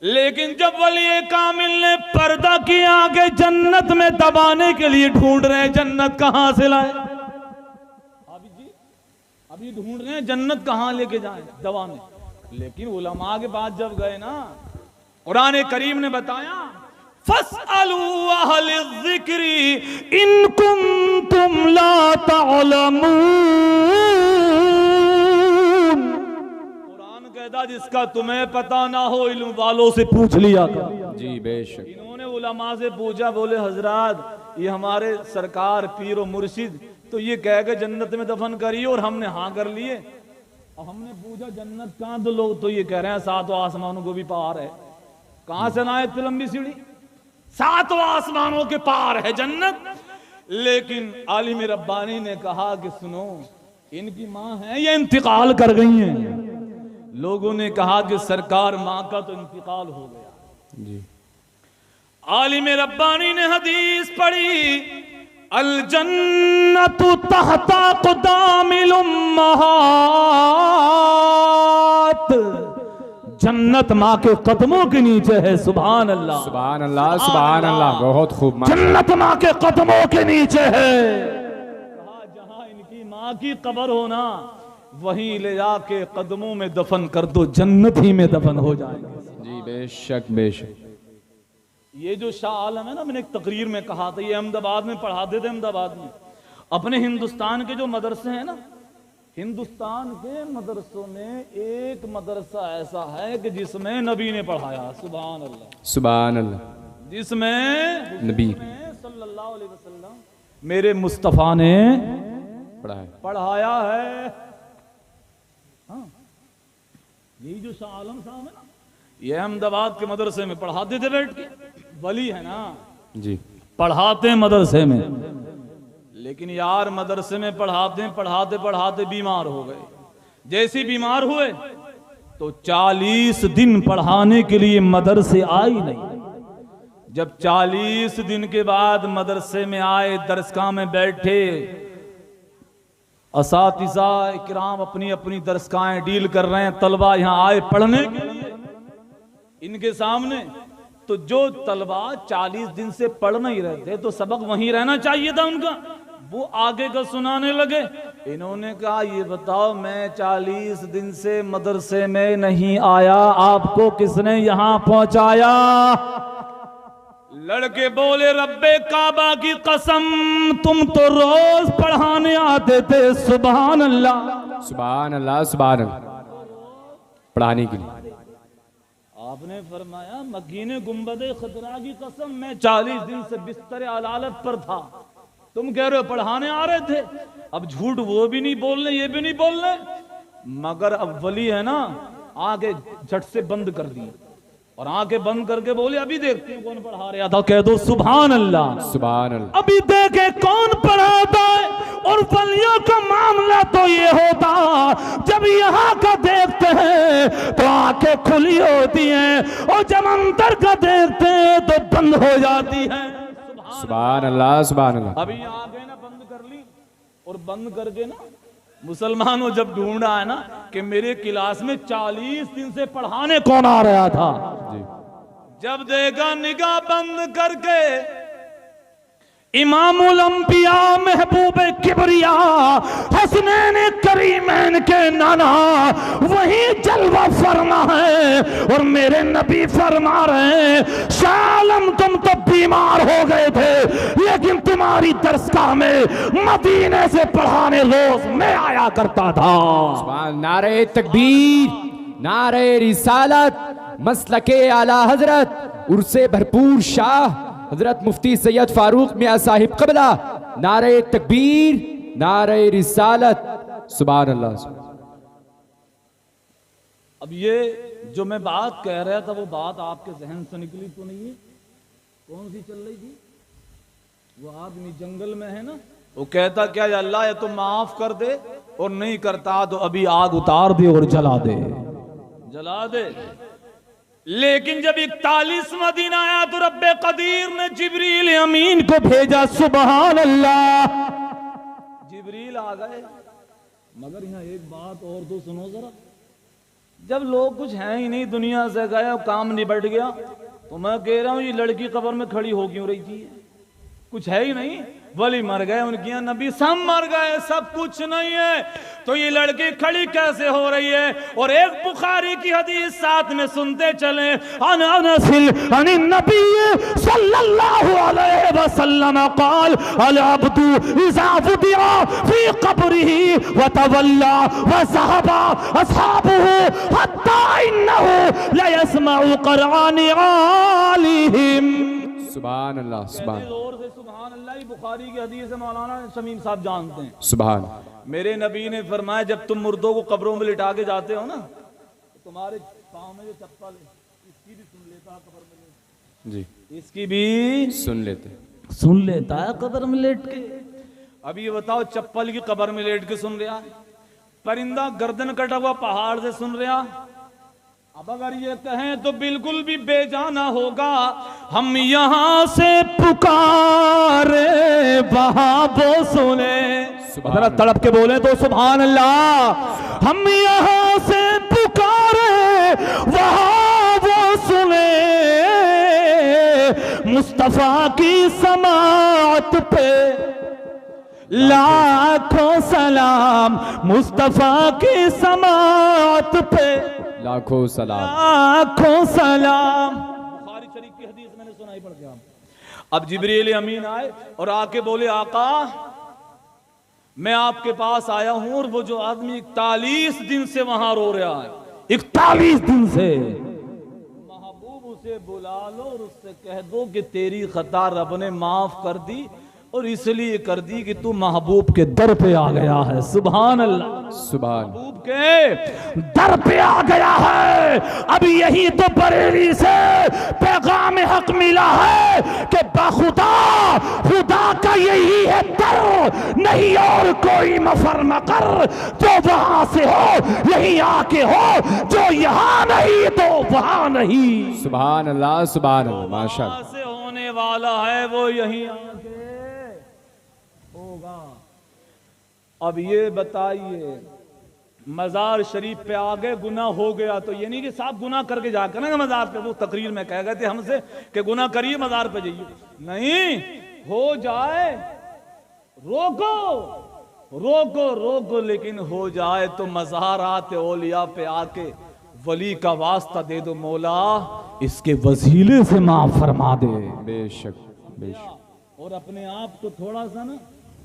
लेकिन जब वली कामिल ने पर्दा किया आगे जन्नत में दबाने के लिए ढूंढ रहे हैं, जन्नत कहां से लाए अभी ढूंढ रहे हैं, जन्नत कहां लेके जाएं दबाने। लेकिन उलमा के पास जब गए ना, कुरान करीम ने बताया फस्अलू अहले ज़िक्री इन कुंतुम ला तअलमून। कुरान कहता जिसका तुम्हें पता ना हो इल्म वालों से पूछ लिया करो। जी बेशक। इन्होंने उलमा से पूछा, बोले हजरात ये हमारे सरकार पीर और मुर्शिद तो ये कह के जन्नत में दफन करिए और हमने हाँ कर लिए। अब हमने पूछा जन्नत कहां, तो लोग तो ये कह रहे हैं सातों आसमानों को भी पार है। कहां से लाए इतनी लंबी सीढ़ी? सातों आसमानों के पार है जन्नत। लेकिन आलिम रब्बानी ने कहा कि सुनो, इनकी मां है ये इंतकाल कर गई हैं। लोगों ने कहा कि सरकार मां का तो इंतकाल हो गया जी। आलिम रब्बानी ने हदीस पढ़ी, अल जन्नतु तहता क़ुदामिल उम्महात, जन्नत माँ के कदमों के नीचे है। सुभान अल्लाह, सुभान अल्लाह, सुभान अल्लाह, बहुत खूब। जन्नत माँ के कदमों के नीचे है। कहा जहां इनकी माँ की कब्र होना वहीं ले जाके कदमों में दफन कर दो, जन्नत ही में दफन हो जाएंगे। जी बेशक बेशक। ये जो शाह आलम है ना, मैंने एक तकरीर में कहा था, ये अहमदाबाद में पढ़ाते थे। अहमदाबाद में अपने हिंदुस्तान के जो मदरसे हैं ना, हिंदुस्तान के मदरसों में एक मदरसा ऐसा है कि जिसमें नबी ने पढ़ाया। सुभान अल्लाह, सुभान अल्लाह। जिसमें नबी सल्लल्लाहु अलैहि वसल्लम मेरे मुस्तफा ने पढ़ाया है। हाँ, यही जो शाह आलम साहब है ना, ये अहमदाबाद के मदरसे में पढ़ाते थे बैठ के। वली है ना जी, पढ़ाते हैं मदरसे में, लेकिन यार मदरसे में पढ़ाते पढ़ाते बीमार हो गए। जैसे बीमार हुए तो 40 दिन पढ़ाने के लिए मदरसे आई नहीं। जब 40 दिन के बाद मदरसे में आए, दरसगाह में बैठे, असातिज़ा इकराम अपनी अपनी दरसगाहें डील कर रहे हैं, तलबा यहाँ आए पढ़ने के लिए इनके सामने। तो जो तलबा 40 दिन से पढ़ नहीं रहे थे तो सबक वहीं रहना चाहिए था उनका, वो आगे का सुनाने लगे। इन्होंने कहा ये बताओ, मैं 40 दिन से मदरसे में नहीं आया, आपको किसने यहां पहुंचाया? लड़के बोले रब्बे काबा की कसम, तुम तो रोज पढ़ाने आते थे। सुभान अल्लाह, सुभान अल्लाह, सुभान अल्लाह। पढ़ाने के लिए आपने फरमाया मकीने गुंबदे खतरा की कसम, मैं 40 दिन से बिस्तर अलालत पर था। तुम कह रहे हो पढ़ाने आ रहे थे। अब झूठ वो भी नहीं बोलने, ये भी नहीं बोलने, मगर अब वली है ना, आगे झट से बंद कर दिए और आंखें बंद करके बोले अभी देखते हैं कौन पढ़ा रहा था। कह दो सुभान अल्लाह, सुभान अल्लाह। अभी देखे कौन पढ़ाता है। और वलियों का मामला तो ये होता, जब यहाँ का देखते हैं तो आंखें खुली होती हैं और जब अंदर का देखते हैं तो बंद हो जाती है। सुभान अल्लाह, सुभान अल्लाह। अभी आंखें ना बंद कर ली और बंद करके ना मुसलमानों जब ढूंढा है ना कि मेरे क्लास में 40 दिन से पढ़ाने कौन आ रहा था जी। जब देखा निगाह बंद करके इमामुल अंबिया महबूब किबरिया हसनैन करीमैन के नाना वही जलवा फरमा है। और मेरे नबी फरमा रहे हैं शालम तुम तो बीमार हो गए थे, लेकिन तुम्हारी दरसगाह में मदीने से पढ़ाने रोज मैं आया करता था। सुभान, नारे तकबीर, नारे रिसालत, मसलके आला हजरत, उर्से भरपूर शाह हजरत मुफ्ती सैयद फारूक मियां साहिब क़िबला, नारे तकबीर, नारे रिसालत, सुभान अल्लाह। अब ये जो मैं बात कह रहा था वो बात आपके जहन से निकली तो नहीं है? कौन सी चल रही थी? वो आदमी जंगल में है ना, वो कहता क्या या अल्लाह या तो माफ कर दे और नहीं करता तो अभी आग उतार दे और जला दे, जला दे। लेकिन जब 41वां दिन आया तो रब्बे कदीर ने जिब्रील अमीन को भेजा। सुभान अल्लाह, जिब्रील आ गए। मगर यहाँ एक बात और तो सुनो जरा, जब लोग कुछ हैं ही नहीं, दुनिया से गए, काम निबट गया, तो मैं कह रहा हूँ ये लड़की कब्र में खड़ी हो क्यों रही थी? कुछ है ही नहीं, वली मर गए, उनकी नबी सब मर गए, सब कुछ नहीं है, तो ये लड़की खड़ी कैसे हो रही है? और एक बुखारी की हदीस साथ में सुनते चले, अनसिल अनि नबी सल्लल्लाहु अलैहि वसल्लम क़ाल अल अब्दु इज़ा वुदिअ फी क़ब्रिही व तवल्ला व ज़हबा अस्हाबुहु हत्ता इन्नहु ला यस्मउ क़ुरआन आलिहिम। सुभान अल्लाह, सुभान सुभान अल्लाह। बुखारी की हदीस है, मौलाना शमीम साहब जानते हैं। सुभान। मेरे नबी ने फरमाया जब तुम मुर्दों को कब्रों में लिटा के जाते हो ना, तो तुम्हारे पाँव में जो चप्पल है इसकी भी सुन लेता है कब्र में जी, इसकी भी सुन लेता है कब्र में लेट के। अब ये बताओ, चप्पल की कब्र में लेट के सुन रहा, परिंदा गर्दन कटा हुआ पहाड़ से सुन रहा। अब अगर ये कहें तो बिल्कुल भी बेजाना होगा, हम यहाँ से पुकारे वहाँ वो सुने। जरा तड़प के बोले तो सुभान अल्लाह। हम यहाँ से पुकारे वहाँ वो सुने, मुस्तफा की समात पे लाखों सलाम, मुस्तफा की समात पे लाखों सलाम, लाखों सलाम। बुखारी शरीफ की हदीस मैंने सुनाई पड़ गया। अब जिब्रील अमीन आए और आके बोले आका मैं आपके पास आया हूं, और वो जो आदमी 41 दिन से वहां रो रहा है, 41 दिन से, महबूब उसे बुला लो और उससे कह दो कि तेरी खता रब ने माफ कर दी, और इसलिए कर दी कि तू महबूब के दर पे आ गया है। सुभान अल्लाह, सुभान। महबूब के दर पे आ गया है। अब यही तो बरेली से पैगाम हक मिला है कि बाखुदा खुदा का यही है दर, नहीं और कोई मफर मकर। जो वहां से हो यही आके हो, जो यहाँ नहीं तो वहां नहीं। सुभान अल्लाह, सुभान अल्लाह, माशाअल्लाह। से होने वाला है वो यही आके होगा। अब ये बताइए, मजार शरीफ पे आ गए, गुनाह हो गया, तो ये नहीं कि साहब गुनाह करके जाकर ना मजार पे, वो तकरीर में कह गए थे हमसे कि गुनाह करिए मजार पे जाइए, नहीं, हो जाए रोको रोको रोको, लेकिन हो जाए तो मज़ारात औलिया पे आके वली का वास्ता दे दो, मौला इसके वसीले से माफ फरमा दे। बेशक, बेशक। और अपने आप को थोड़ा सा ना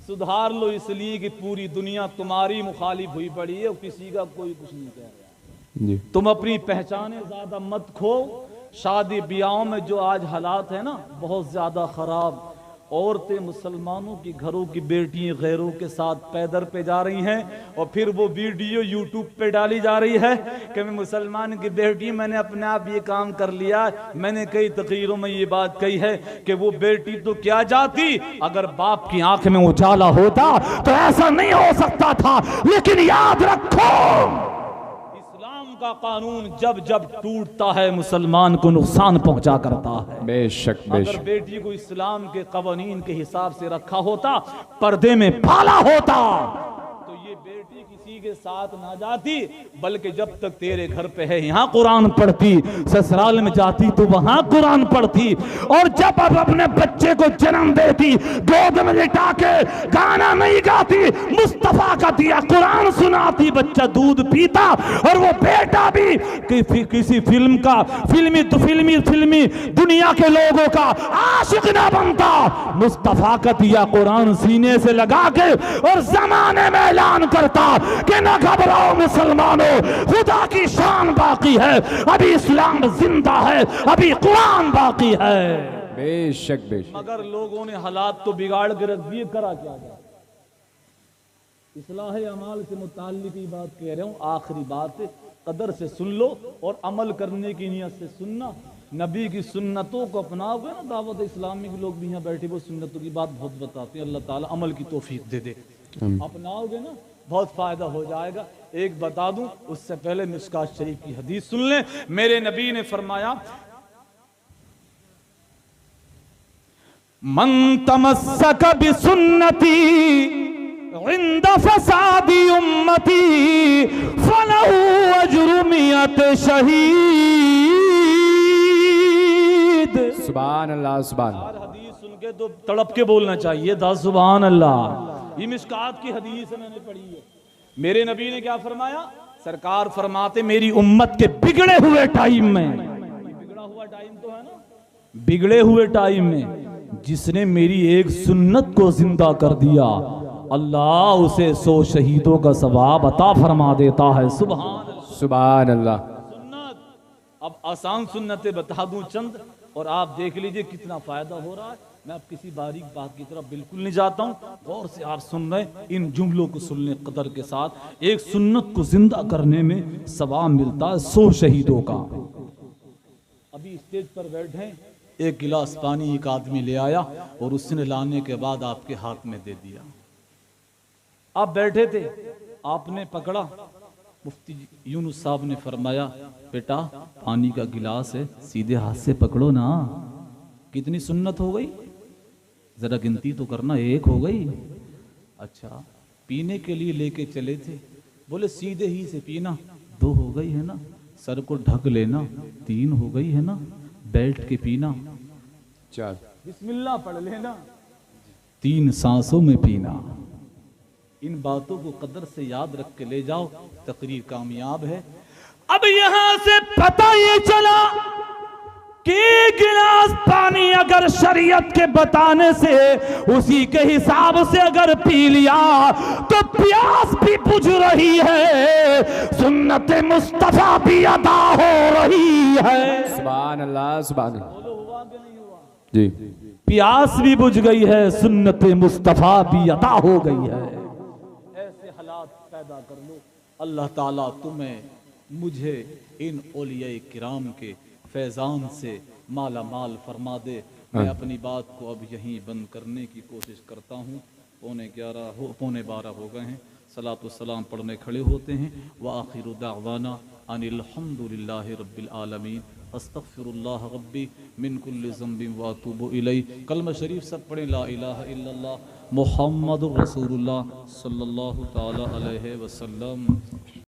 सुधार लो, इसलिए कि पूरी दुनिया तुम्हारी मुखालिफ हुई पड़ी है और किसी का कोई कुछ नहीं कह रहा जी। तुम अपनी पहचाने ज्यादा मत खो। शादी ब्याहों में जो आज हालात है ना बहुत ज्यादा खराब, औरतें मुसलमानों की घरों की बेटियां गैरों के साथ पैदर पे जा रही हैं, और फिर वो वीडियो यूट्यूब पे डाली जा रही है कि मैं मुसलमान की बेटी, मैंने अपने आप ये काम कर लिया। मैंने कई तकरीरों में ये बात कही है कि वो बेटी तो क्या जाती, अगर बाप की आंख में उजाला होता तो ऐसा नहीं हो सकता था। लेकिन याद रखो, का कानून जब जब टूटता है मुसलमान को नुकसान पहुंचा करता है। बेशक, अगर बेशक। बेटी को इस्लाम के कवानीन के हिसाब से रखा होता, पर्दे में पाला होता, तो ये बेटी किसी बीवी के साथ ना जाती, बल्कि जब तक तेरे घर पे है यहाँ कुरान पढ़ती, ससुराल में जाती तो वहां कुरान पढ़ती, और जब अब अपने बच्चे को जन्म देती गोद में लिटा के गाना नहीं गाती, मुस्तफा का दिया कुरान सुनाती, बच्चा दूध पीता और वो बेटा भी किसी फिल्म का फिल्मी दुनिया के लोगों का आशिक ना बनता, मुस्तफा का दिया कुरान सीने से लगा के और जमाने में ऐलान करता कि न घबराओ मुसलमानों, खुदा की शान बाकी है, अभी इस्लाम जिंदा है, अभी कुरान बाकी है। बेशक बेशक। मगर लोगों ने हालात तो बिगाड़ के रख दिए, करा क्या जाए। इस्लाह अमाल से मुताल्लिक की बात कह रहा हूँ, आखिरी बात कदर से सुन लो और अमल करने की नियत से सुनना। नबी की सुन्नतों को अपनाओगे ना, दावत इस्लामी के लोग भी यहाँ बैठे वो सुन्नतों की बात बहुत बताते हैं, अल्लाह ताला अमल की तौफीक दे दे। अपनाओगे ना बहुत फायदा हो जाएगा। एक बता दूं उससे पहले मिशकात शरीफ की हदीस सुन लें। मेरे नबी ने फरमाया, मन तमस्सक बिसुन्नती इंद फसादी उम्मती फलहु अज्रु मियत शहीद। सुभान अल्लाह सुभान। हदीस सुन के तो तड़प के बोलना चाहिए था सुभान अल्लाह। ये मिशकात की हदीस मैंने पढ़ी है। मेरे नबी ने क्या फरमाया, सरकार फरमाते मेरी उम्मत के बिगड़े हुए टाइम में, बिगड़ा हुआ टाइम तो है ना, बिगड़े हुए टाइम में जिसने मेरी एक सुन्नत को जिंदा कर दिया, अल्लाह उसे 100 शहीदों का सवाब अता फरमा देता है। सुभान अल्लाह। सुन्नत, अब आसान सुन्नतें बता दूं चंद, और आप देख लीजिए कितना फायदा हो रहा है। मैं अब किसी बारीक बात की तरफ बिल्कुल नहीं जाता हूं, गौर से आप सुन रहे, इन जुमलों को सुनने कदर के साथ। एक सुन्नत को जिंदा करने में सवाब मिलता है 100 शहीदों का। अभी स्टेज पर बैठे, एक गिलास पानी एक आदमी ले आया और उसने लाने के बाद आपके हाथ में दे दिया। आप बैठे थे, आपने पकड़ा, मुफ्ती यूनुस साहब ने फरमाया, बेटा पानी का गिलास है, सीधे हाथ से पकड़ो ना। कितनी सुन्नत हो गई, जरा गिनती तो करना, 1 हो गई। अच्छा, पीने के लिए लेके चले थे, बोले सीधे ही से पीना, 2 हो गई है ना, सर को ढक लेना, 3 हो गई है ना, बैठ के पीना, 4 बिस्मिल्लाह पढ़ लेना, 3 सांसों में पीना। इन बातों को कदर से याद रख के ले जाओ, तकरीर कामयाब है। अब यहां से पता ये चला कि गिलास पानी अगर शरीयत के बताने से उसी के हिसाब से अगर पी लिया तो प्यास भी बुझ रही है, सुन्नत मुस्तफा भी अदा हो रही है। सुभान अल्लाह सुभान अल्लाह। जी, प्यास भी बुझ गई है, सुन्नत मुस्तफा भी अदा हो गई है। ऐसे हालात पैदा कर लो, अल्लाह ताला तुम्हें मुझे इन औलिया किराम के फैजान से माला माल फरमा दे। मैं अपनी बात को अब यहीं बंद करने की कोशिश करता हूँ। 11:45 हो गए हैं। सलात व सलाम पढ़ने खड़े होते हैं। व आखिरु दावाना अनिल हम्दुलिल्लाहि रब्बिल आलमीन अस्तगफिरुल्लाह रब्बी मिन कुल्लि ज़ंबिन व अतूबु इलैह। कलमा शरीफ सब पढ़ें, ला इलाहा इल्लल्लाह मुहम्मदुर रसूलुल्लाह सल्लल्लाहु तआला अलैहि वसल्लम।